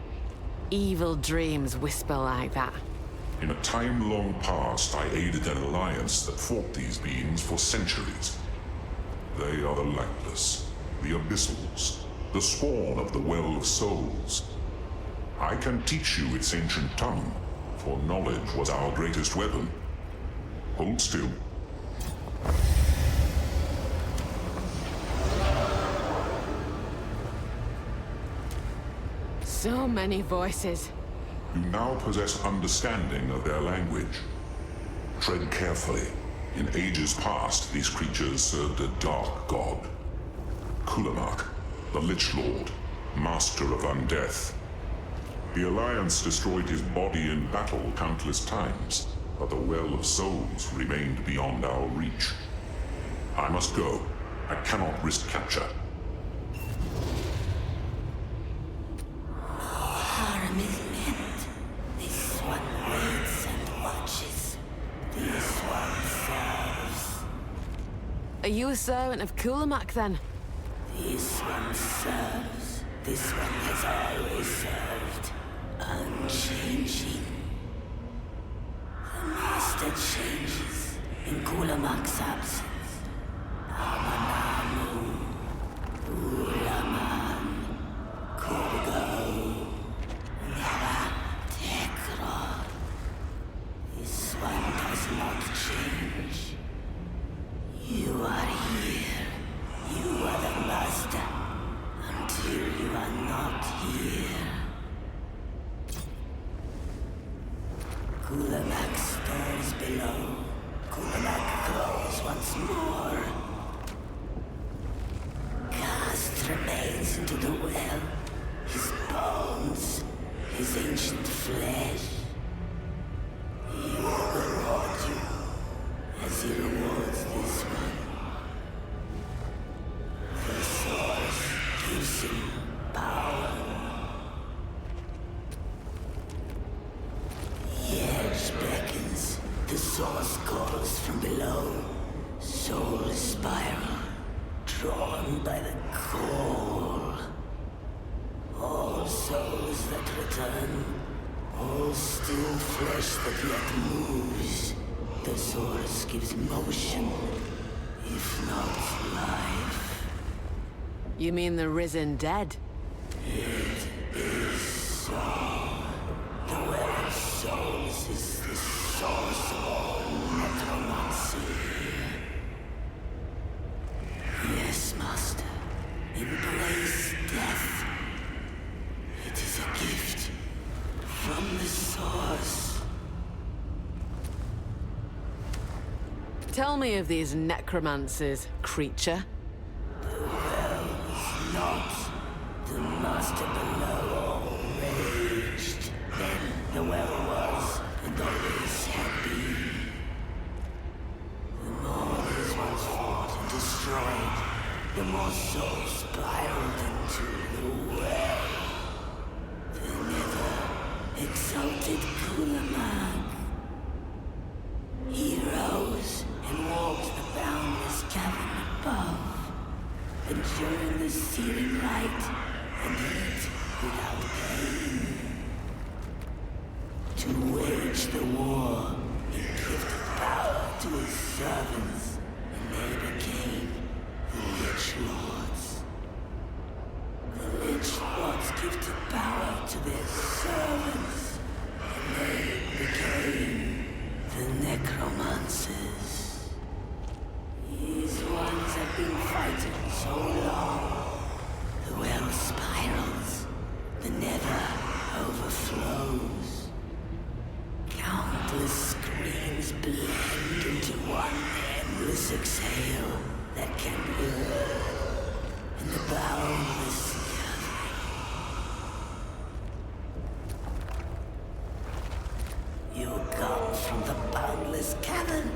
Evil dreams whisper like that. In a time long past, I aided an alliance that fought these beings for centuries. They are the Lightless, the Abyssals, the spawn of the Well of Souls. I can teach you its ancient tongue, for knowledge was our greatest weapon. Hold still. So many voices. You now possess understanding of their language. Tread carefully. In ages past, these creatures served a dark god. Kulamak, the Lich Lord, master of undeath. The Alliance destroyed his body in battle countless times, but the Well of Souls remained beyond our reach. I must go. I cannot risk capture. Harm is meant. This one waits and watches. This one serves. Are you a servant of Kulamak then? This one serves. This one has always served. Unchanging. The master changes in Kulamak's absence. Amanamu, Ulaman, Kurgo. Kulamak stirs below. Kulamak grows once more. Cast remains into the well. His bones, his ancient flesh. He will reward you as he rewards this one. The source gives him power. The edge beckons. The source calls from below. Soul spiral, drawn by the call. All souls that return, all still flesh that yet moves. The source gives motion, if not life. You mean the risen dead? It is so. The well of souls is the source of all necromancy. Yes, Master. Embrace death. It is a gift from the source. Tell me of these necromancers, creature. The well is not. The master below raged. Then the well was, and always had been. The more these ones fought and destroyed, the more souls spiraled into the well. The never exalted Kulamak. He rose and walked the boundless cavern above, enduring the searing light and heat without pain. To wage the war, he gifted power to his servants, and they became the Lich Lords. The Lich Lords gifted power to their servants, and they became the Necromancers. These ones have been fighting so long. The well spirals, the nether overflows. Countless screams blend into one endless exhale that can burn in the boundless cavern. You come from the boundless cavern.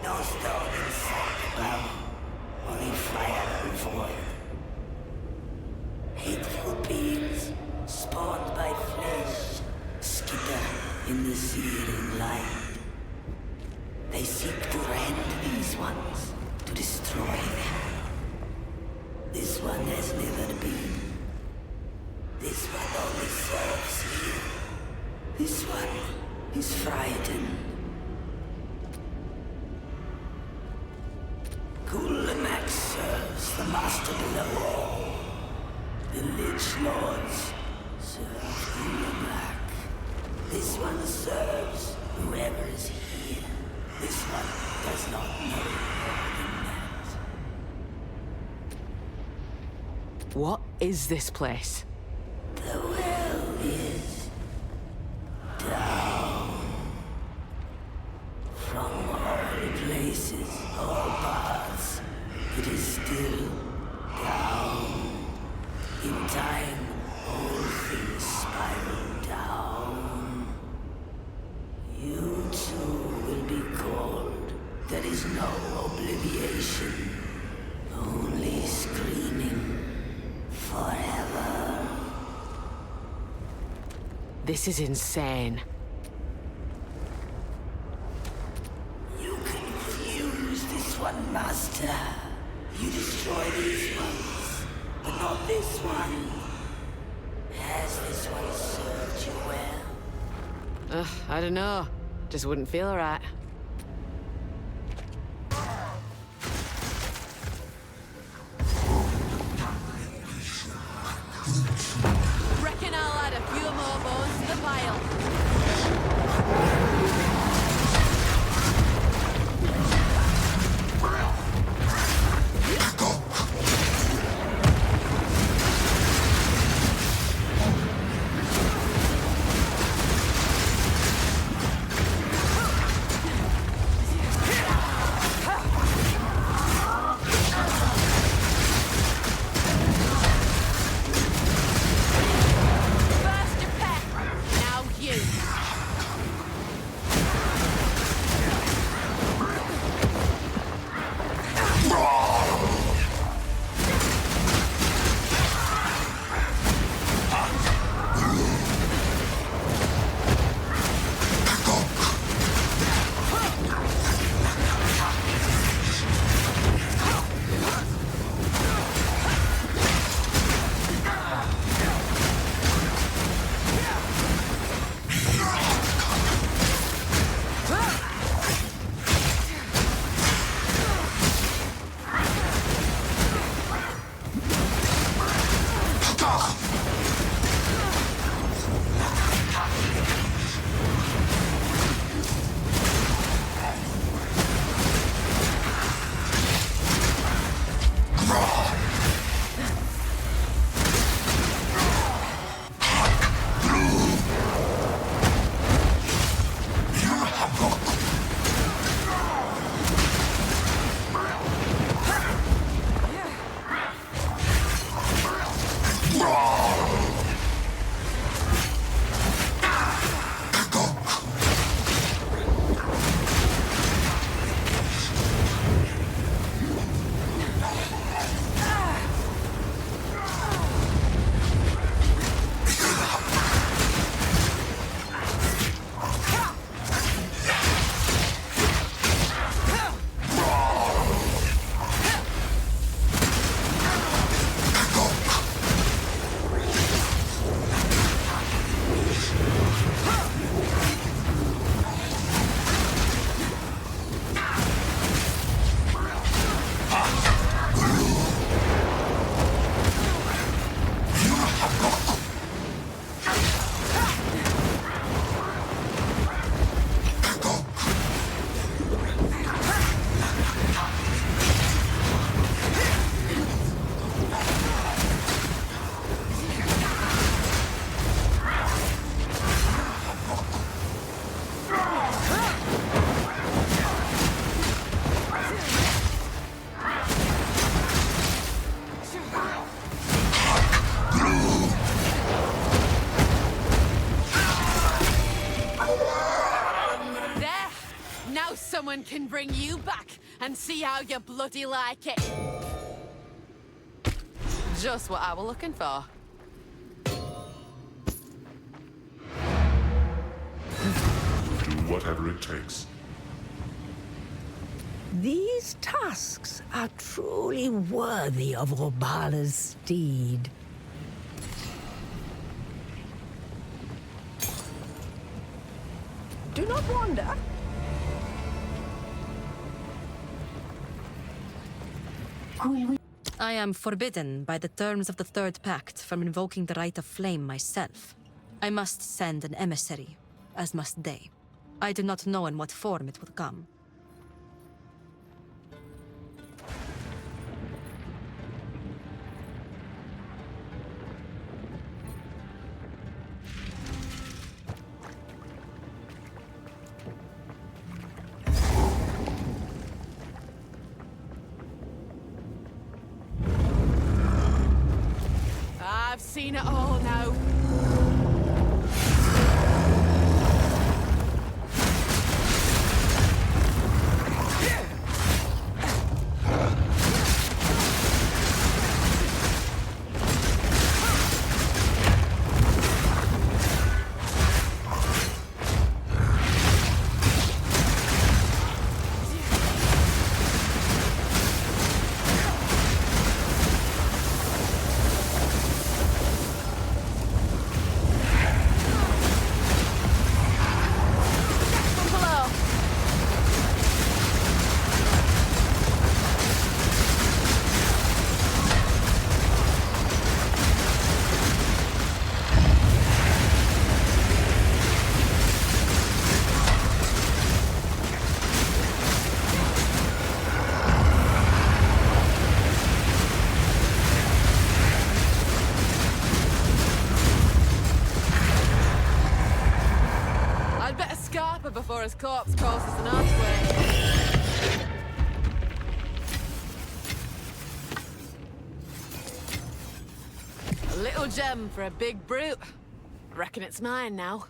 No stone inside above, only fire and void. Hateful beings, spawned by flesh, skitter in the searing light. They seek to rend these ones, to destroy them. This one has never been. This one only serves you. This one is frightened. Kulamak serves the master below all. The Lich Lords serve Kulamak. This one serves whoever is here. This one does not know more than that. What is this place? The well is down. From all places, all paths, it is still down. In time, all things spiral down. You too will be called. There is no obliviation, only screaming forever. This is insane. You confuse this one, Master. You destroy these ones, but not this one. Has this one served you well? I don't know. Just wouldn't feel right. Reckon I'll add a few more bones to the pile. Someone can bring you back and see how you bloody like it. Just what I was looking for. Do whatever it takes. These tusks are truly worthy of Robala's steed. Do not wander. I am forbidden by the terms of the Third Pact from invoking the Right of Flame myself. I must send an emissary, as must they. I do not know in what form it will come. I've seen it all now. Before his corpse causes an earthquake. A little gem for a big brute. Reckon it's mine now.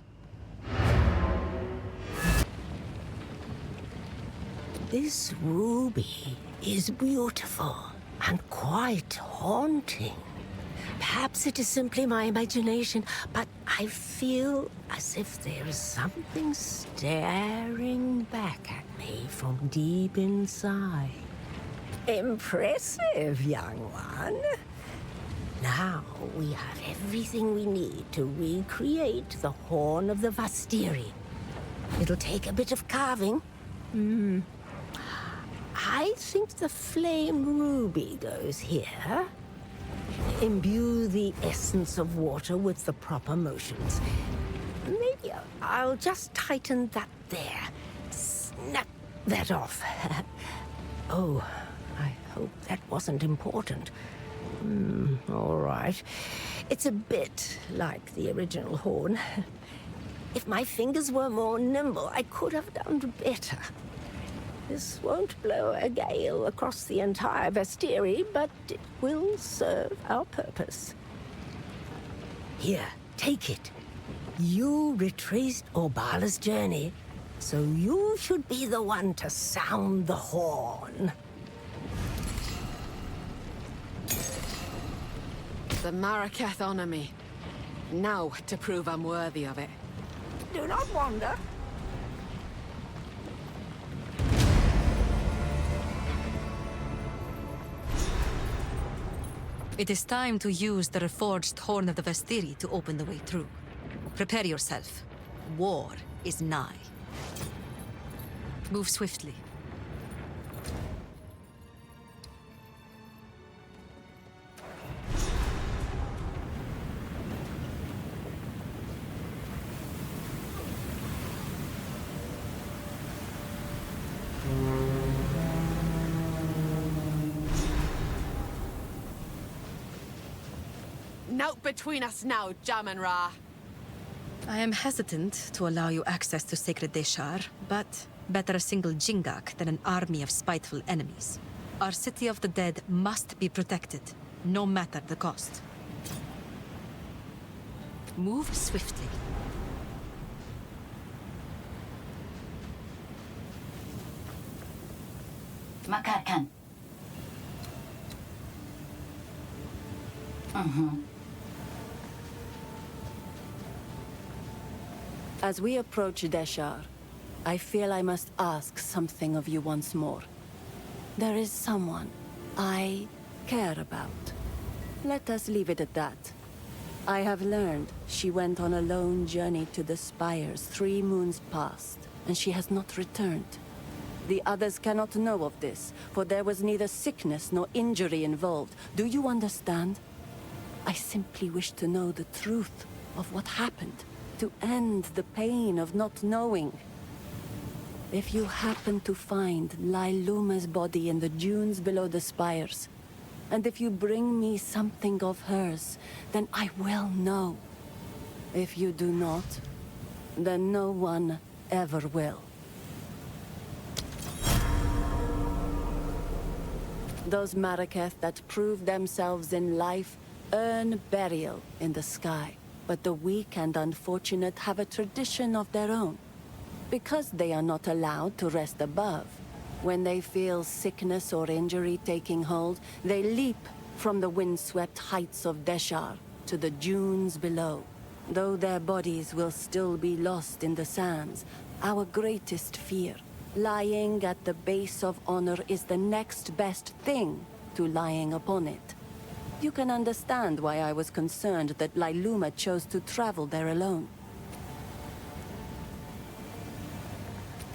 This ruby is beautiful and quite haunting. Perhaps it is simply my imagination, but I feel as if there is something staring back at me from deep inside. Impressive, young one. Now we have everything we need to recreate the Horn of the Vastiri. It'll take a bit of carving. I think the flame ruby goes here. Imbue the essence of water with the proper motions. Maybe I'll just tighten that there. Snap that off. Oh, I hope that wasn't important. All right. It's a bit like the original horn. If my fingers were more nimble, I could have done better. This won't blow a gale across the entire Vastiri, but it will serve our purpose. Here, take it. You retraced Obala's journey, so you should be the one to sound the horn. The Maraketh honor me. Now to prove I'm worthy of it. Do not wander. It is time to use the reforged Horn of the Vestiri to open the way through. Prepare yourself. War is nigh. Move swiftly. Nout between us now, Jaman Ra. I am hesitant to allow you access to Sacred Deshar, but better a single Jingak than an army of spiteful enemies. Our city of the dead must be protected, no matter the cost. Move swiftly. Makarkan. As we approach Deshar, I feel I must ask something of you once more. There is someone I care about. Let us leave it at that. I have learned she went on a lone journey to the Spires 3 moons past, and she has not returned. The others cannot know of this, for there was neither sickness nor injury involved. Do you understand? I simply wish to know the truth of what happened, to end the pain of not knowing. If you happen to find Lailuma's body in the dunes below the spires, and if you bring me something of hers, then I will know. If you do not, then no one ever will. Those Maraketh that prove themselves in life earn burial in the sky, but the weak and unfortunate have a tradition of their own. Because they are not allowed to rest above, when they feel sickness or injury taking hold, they leap from the windswept heights of Deshar to the dunes below. Though their bodies will still be lost in the sands, our greatest fear, lying at the base of honor, is the next best thing to lying upon it. You can understand why I was concerned that Lailuma chose to travel there alone.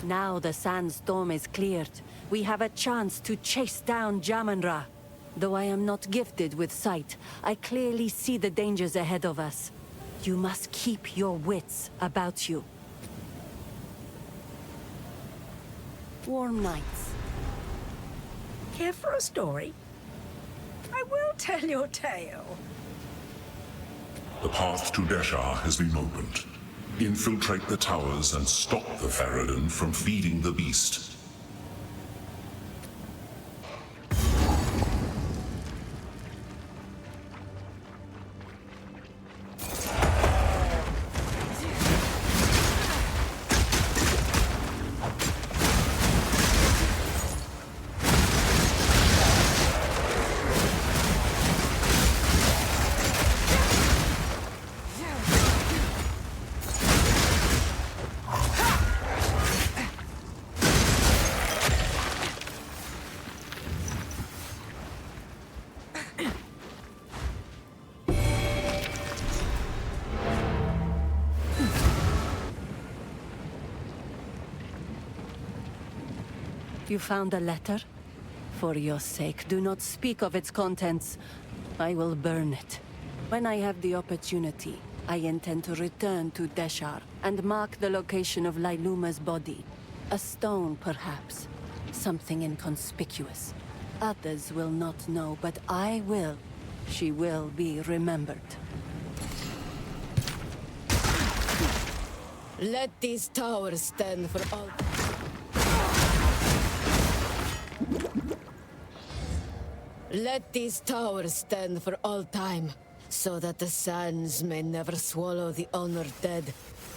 Now the sandstorm is cleared. We have a chance to chase down Jamanra. Though I am not gifted with sight, I clearly see the dangers ahead of us. You must keep your wits about you. Warm nights. Care for a story? I will tell your tale. The path to Deshar has been opened. Infiltrate the towers and stop the Farad'n from feeding the beast. You found a letter? For your sake, do not speak of its contents. I will burn it. When I have the opportunity, I intend to return to Deshar and mark the location of Lailuma's body. A stone, perhaps. Something inconspicuous. Others will not know, but I will. She will be remembered. Let these towers stand for all... Let these towers stand for all time. So that the sands may never swallow the honored dead,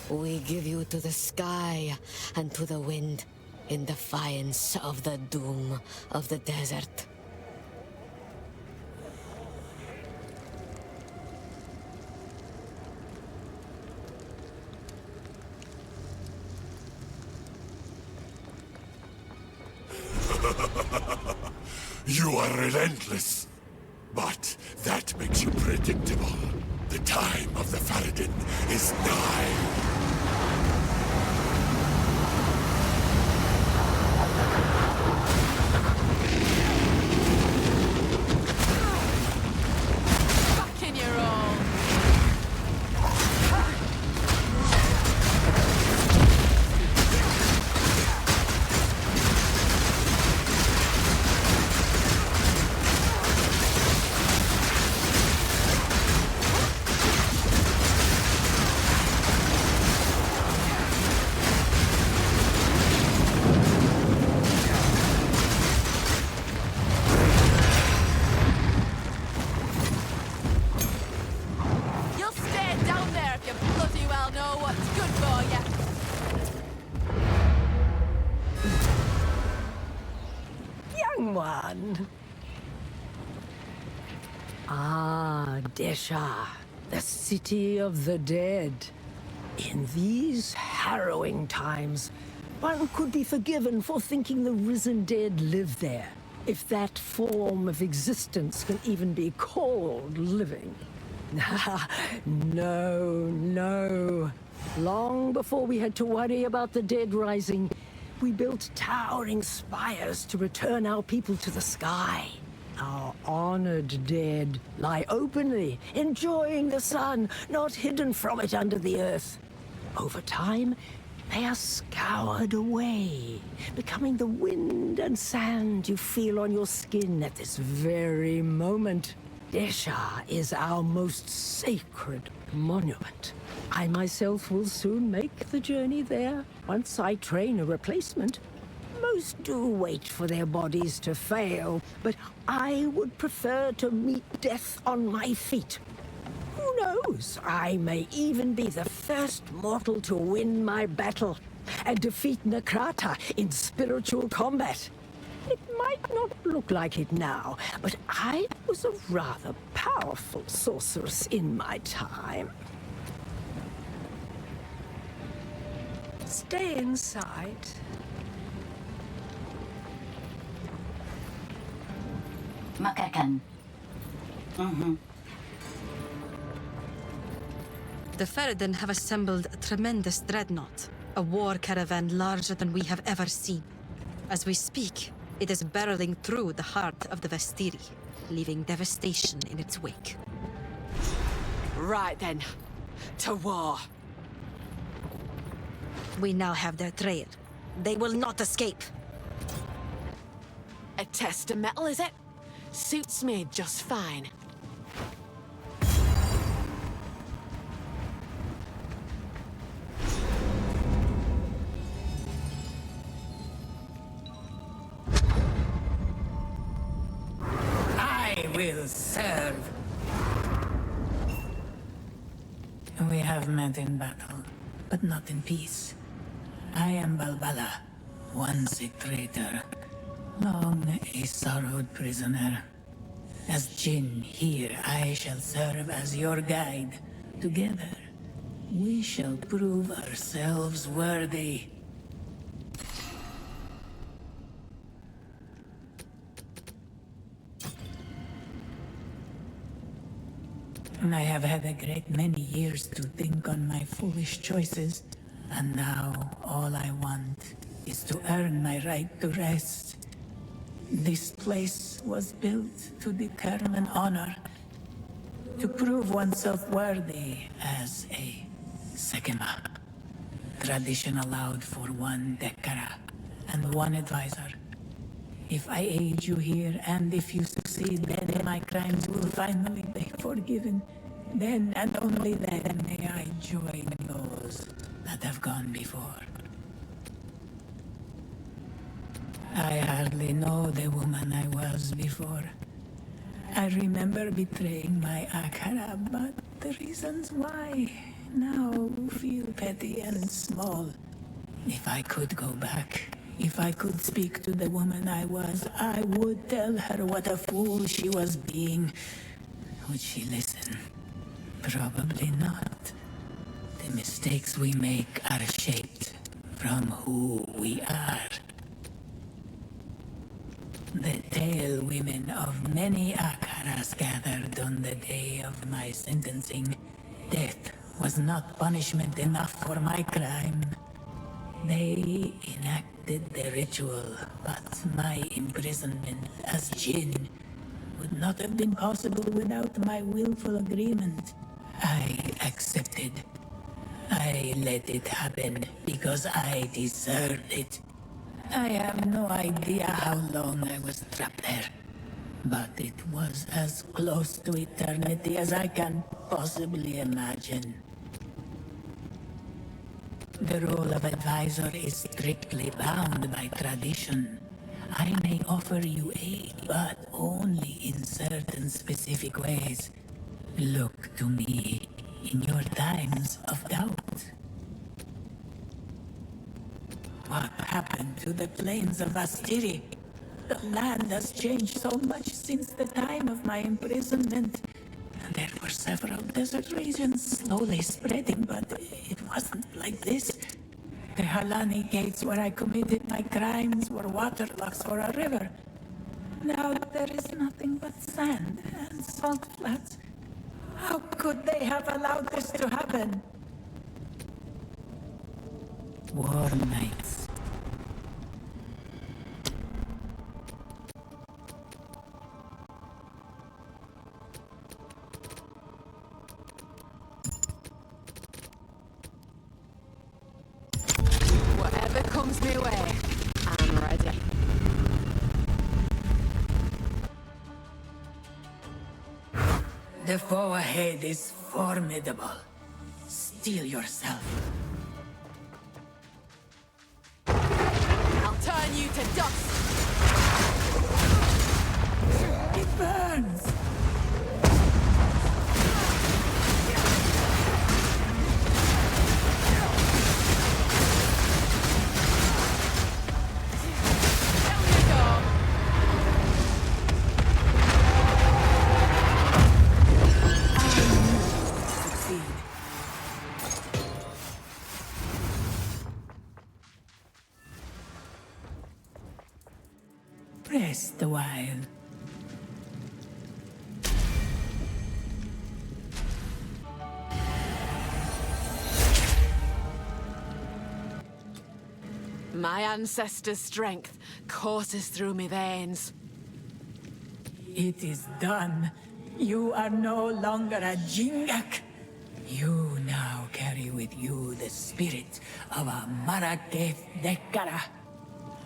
we give you to the sky and to the wind in defiance of the doom of the desert. You are relentless, but that makes you predictable. The time of the Faradin is nigh. One. Ah, Desha, the city of the dead. In these harrowing times, one could be forgiven for thinking the risen dead live there, if that form of existence can even be called living. No. Long before we had to worry about the dead rising, we built towering spires to return our people to the sky. Our honored dead lie openly, enjoying the sun, not hidden from it under the earth. Over time, they are scoured away, becoming the wind and sand you feel on your skin at this very moment. Desha is our most sacred monument. I myself will soon make the journey there, once I train a replacement. Most do wait for their bodies to fail, but I would prefer to meet death on my feet. Who knows, I may even be the first mortal to win my battle and defeat Nakrata in spiritual combat. It might not look like it now, but I was a rather powerful sorceress in my time. Stay inside. Makarkan. The Faradin have assembled a tremendous dreadnought, a war caravan larger than we have ever seen. As we speak, it is barreling through the heart of the Vestiri, leaving devastation in its wake. Right then, to war. We now have their trail. They will not escape. A test of metal, is it? Suits me just fine. I will serve. We have met in battle, but not in peace. I am Balbala, once a traitor, long a sorrowed prisoner. As Jinn here, I shall serve as your guide. Together, we shall prove ourselves worthy. I have had a great many years to think on my foolish choices, and now all I want is to earn my right to rest. This place was built to determine honor, to prove oneself worthy as a Sekima. Tradition allowed for one Dekara and one advisor. If I aid you here, and if you succeed, then my crimes will finally be forgiven. Then, and only then, may I join those that have gone before. I hardly know the woman I was before. I remember betraying my Akara, but the reasons why now feel petty and small. If I could go back, if I could speak to the woman I was, I would tell her what a fool she was being. Would she listen? Probably not. The mistakes we make are shaped from who we are. The tale women of many Akaras gathered on the day of my sentencing. Death was not punishment enough for my crime. They enacted the ritual, but my imprisonment as Jinn would not have been possible without my willful agreement. I accepted. I let it happen because I deserved it. I have no idea how long I was trapped there, but it was as close to eternity as I can possibly imagine. The role of advisor is strictly bound by tradition. I may offer you aid, but only in certain specific ways. Look to me in your times of doubt. What happened to the plains of Astiri? The land has changed so much since the time of my imprisonment. There were several desert regions slowly spreading, but it wasn't like this. The Halani gates where I committed my crimes were waterlocks for a river. Now there is nothing but sand and salt flats. How could they have allowed this to happen? War nights. Whatever comes my way, I'm ready. The foe ahead is formidable. Steel yourself. I'll turn you to dust. It burns. Rest a while. My ancestors' strength courses through my veins. It is done. You are no longer a Jingak. You now carry with you the spirit of a Maraketh Dekara.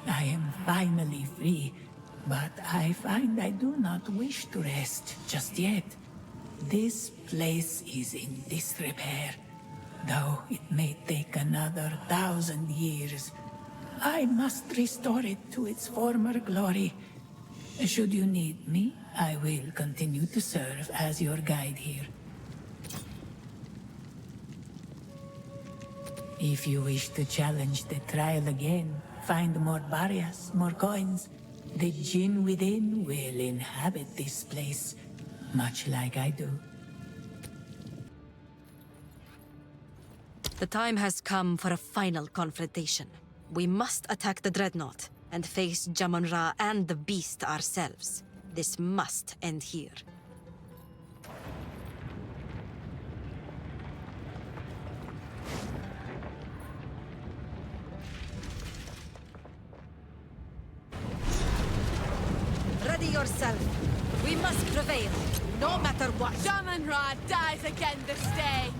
I am finally free, but I find I do not wish to rest just yet. This place is in disrepair, though it may take another 1,000 years. I must restore it to its former glory. Should you need me, I will continue to serve as your guide here. If you wish to challenge the trial again, find more barriers, more coins. The Jinn within will inhabit this place, much like I do. The time has come for a final confrontation. We must attack the Dreadnought and face Jamon-Ra and the Beast ourselves. This must end here. Ready yourself. We must prevail, no matter what. Jamon-Ra dies again this day.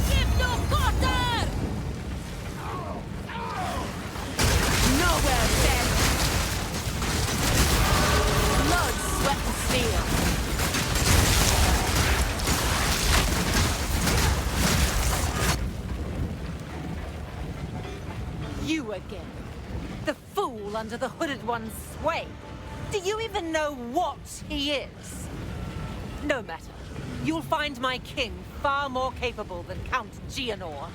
Give no quarter! Nowhere dead. Blood, sweat, and steel. You again. The fool under the Hooded One's sway. Do you even know what he is? No matter. You'll find my king far more capable than Count Gianor.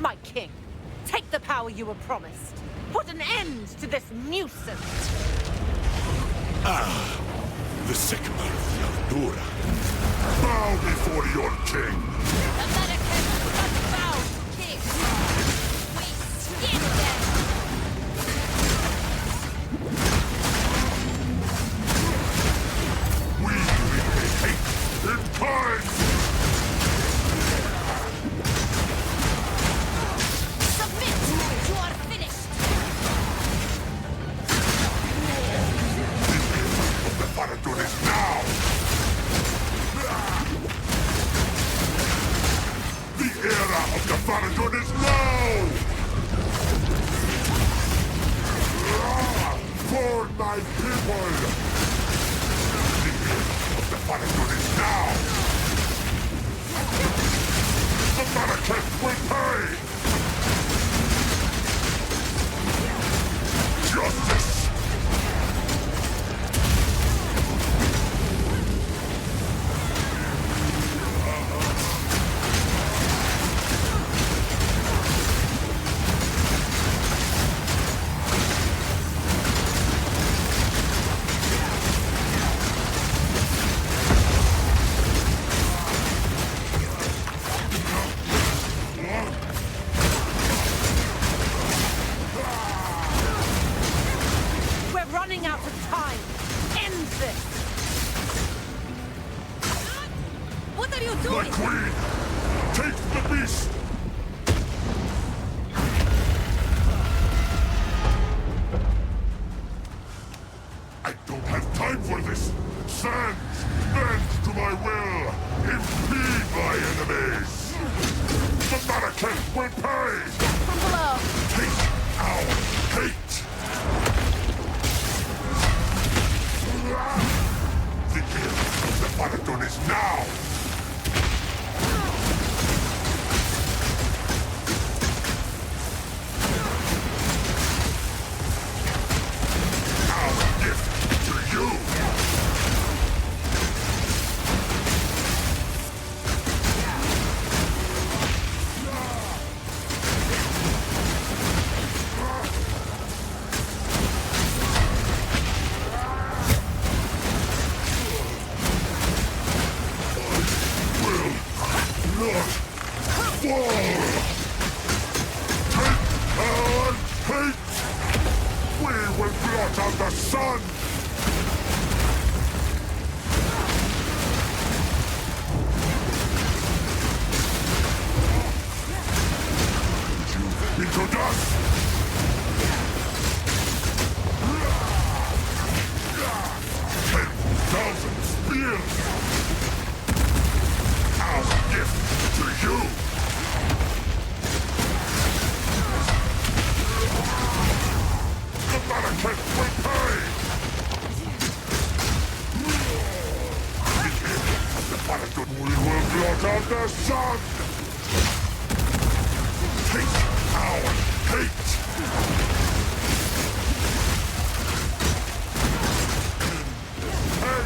My king, take the power you were promised. Put an end to this nuisance. Ah, the Sycamore of Aldura. Bow before your king. The Americans must bow to king. We skin them. We repay hate in kind. Submit! You are finished! The Faradun is now! The era of the Faradun is now! For my people! The era of the Faradun is now! The Faradun will pay! Justice! We're running out of time. End this. What are you My doing? queen! Take the beast! I don't have time for this! Stand! Bend to my will! Impede my enemies! The Marrakech will pay! From below. Take our hate! The era of the Faradun is now! Our gift to you! Will not fall! Take our hate! We will blot out the sun! Into dust! 10,000 spears! Our gift to you! The Marrakech will pay! The end of the Faradun, we will blot out the sun! Take our hate! Hey!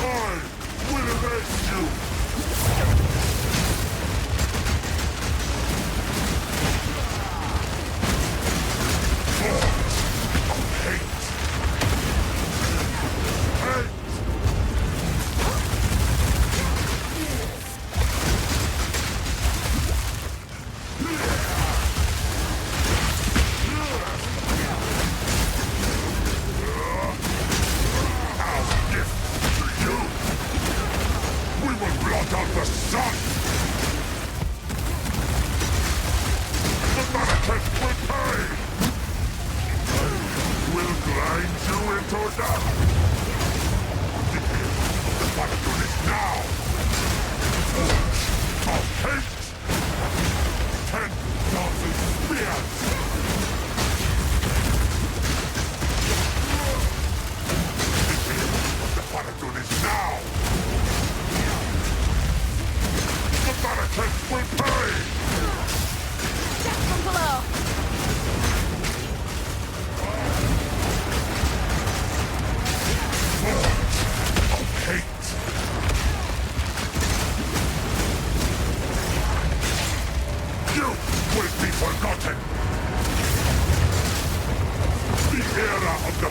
I will avenge you! Forge of hate! Hate!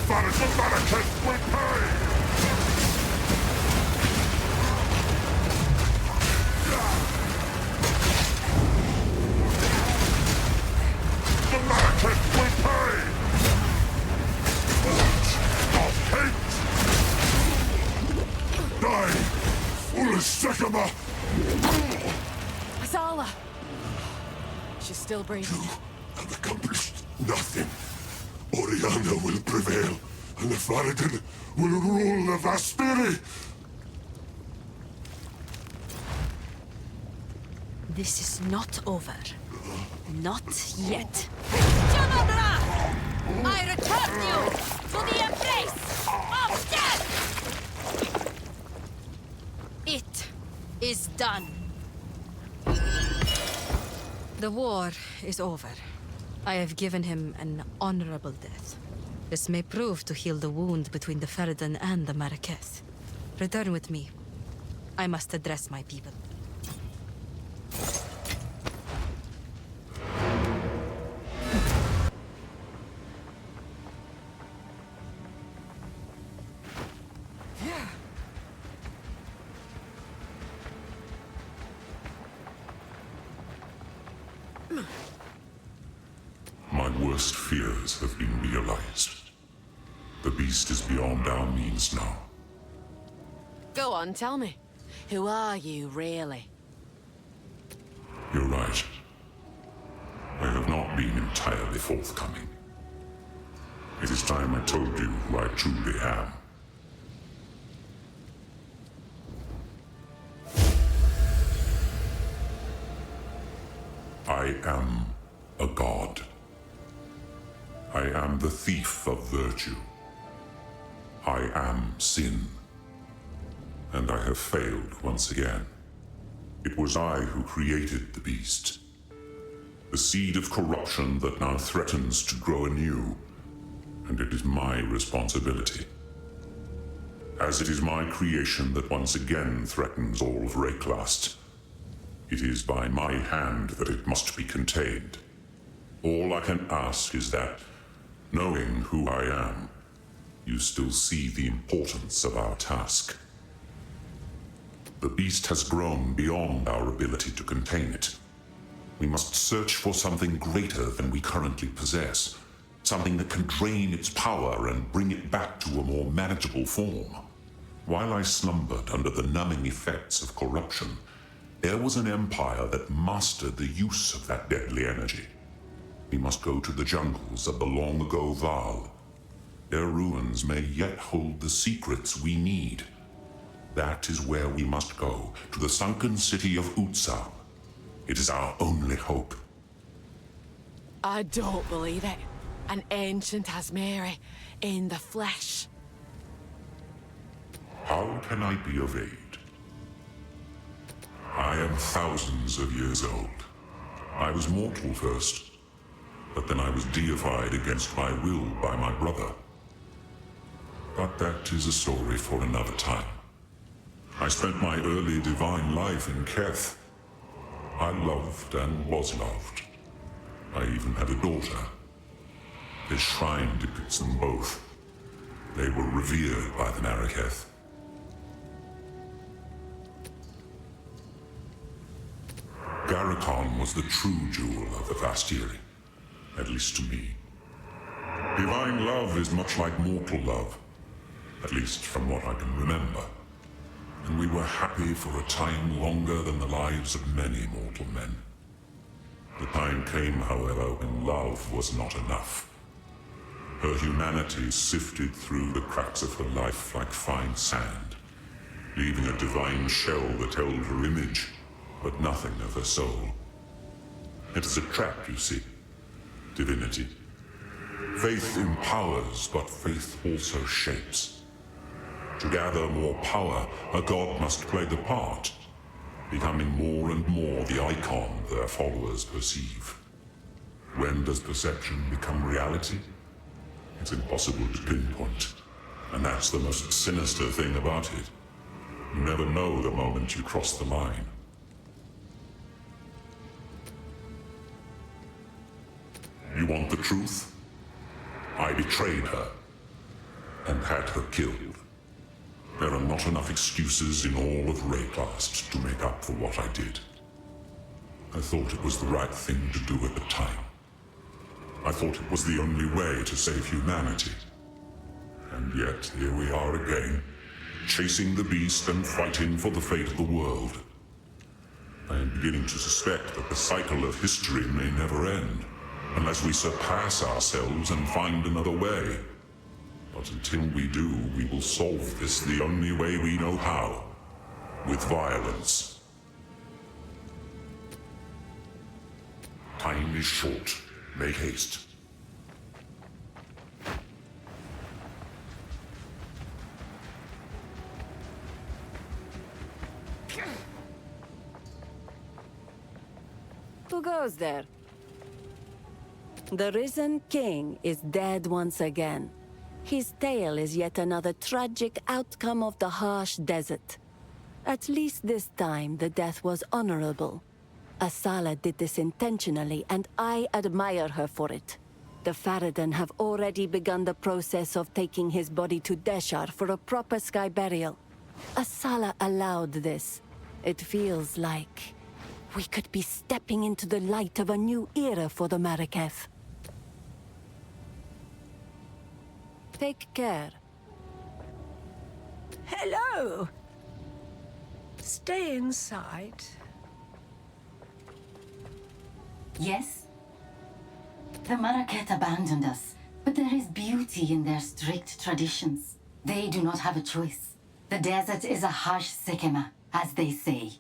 Malekith will pay! The Malekith will pay! Of hate! Die! Foolish Sycamore! Azala! She's still breathing. You have accomplished nothing. Oriana will prevail, and the Faradin will rule the Vastiri! This is not over. Not yet. Jamabra! I return you to the embrace of death! It is done. The war is over. I have given him an honorable death. This may prove to heal the wound between the Faradin and the Marraketh. Return with me. I must address my people. My worst fears have been realized. The beast is beyond our means now. Go on, tell me. Who are you, really? You're right. I have not been entirely forthcoming. It is time I told you who I truly am. I am a god. I am the thief of virtue. I am sin. And I have failed once again. It was I who created the beast. The seed of corruption that now threatens to grow anew. And it is my responsibility. As it is my creation that once again threatens all of Rayclast, it is by my hand that it must be contained. All I can ask is that, knowing who I am, you still see the importance of our task. The beast has grown beyond our ability to contain it. We must search for something greater than we currently possess. Something that can drain its power and bring it back to a more manageable form. While I slumbered under the numbing effects of corruption, there was an empire that mastered the use of that deadly energy. We must go to the jungles of the long-ago Vaal. Their ruins may yet hold the secrets we need. That is where we must go, to the sunken city of Exile. It is our only hope. I don't believe it. An ancient Asmeri in the flesh. How can I be of aid? I am thousands of years old. I was mortal first, but then I was deified against my will by my brother. But that is a story for another time. I spent my early divine life in Keth. I loved and was loved. I even had a daughter. This shrine depicts them both. They were revered by the Marraketh. Garrikon was the true jewel of the Vastiri, at least to me. Divine love is much like mortal love, at least from what I can remember. And we were happy for a time longer than the lives of many mortal men. The time came, however, when love was not enough. Her humanity sifted through the cracks of her life like fine sand, leaving a divine shell that held her image, but nothing of her soul. It is a trap, you see. Divinity. Faith empowers, but faith also shapes. To gather more power, a god must play the part, becoming more and more the icon their followers perceive. When does perception become reality? It's impossible to pinpoint, and that's the most sinister thing about it. You never know the moment you cross the line. You want the truth? I betrayed her. and had her killed. There are not enough excuses in all of Raycast to make up for what I did. I thought it was the right thing to do at the time. I thought it was the only way to save humanity. And yet, here we are again, chasing the beast and fighting for the fate of the world. I am beginning to suspect that the cycle of history may never end, unless we surpass ourselves and find another way. But until we do, we will solve this the only way we know how, with violence. Time is short. Make haste. Who goes there? The risen king is dead once again. His tale is yet another tragic outcome of the harsh desert. At least this time the death was honorable. Asala did this intentionally, and I admire her for it. The Farad'n have already begun the process of taking his body to Deshar for a proper sky burial. Asala allowed this. It feels like we could be stepping into the light of a new era for the Marraketh. Take care. Hello! Stay inside. Yes? The Marraketh abandoned us, but there is beauty in their strict traditions. They do not have a choice. The desert is a harsh Sekema, as they say.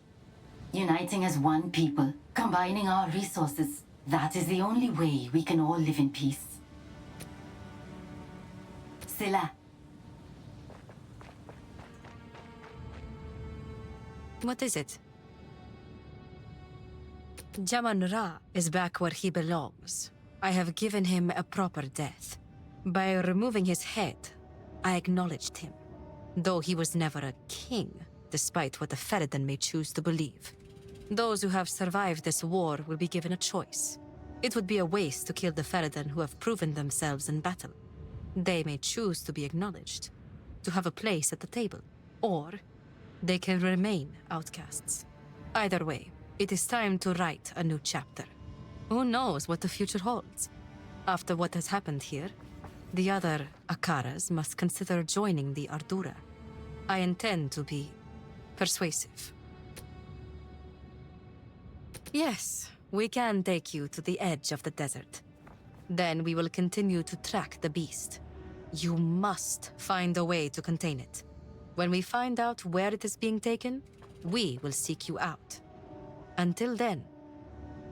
Uniting as one people, combining our resources, that is the only way we can all live in peace. Silla. What is it? Jaman Ra is back where he belongs. I have given him a proper death. By removing his head, I acknowledged him. Though he was never a king, despite what the Farad'n may choose to believe. Those who have survived this war will be given a choice. It would be a waste to kill the Farad'n who have proven themselves in battle. They may choose to be acknowledged, to have a place at the table, or they can remain outcasts. Either way, it is time to write a new chapter. Who knows what the future holds? After what has happened here, the other Akaras must consider joining the Ardura. I intend to be persuasive. Yes, we can take you to the edge of the desert. Then we will continue to track the beast. You must find a way to contain it. When we find out where it is being taken, we will seek you out. Until then,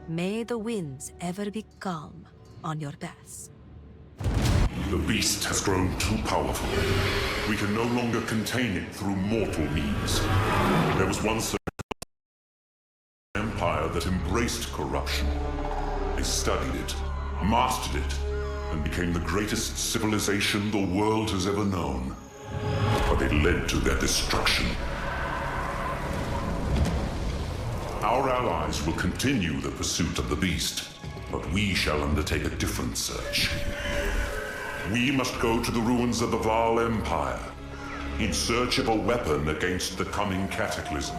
may the winds ever be calm on your paths. The beast has grown too powerful. We can no longer contain it through mortal means. There was once an empire that embraced corruption. They studied it, mastered it, and became the greatest civilization the world has ever known. But it led to their destruction. Our allies will continue the pursuit of the beast, but we shall undertake a different search. We must go to the ruins of the Vaal Empire, in search of a weapon against the coming cataclysm.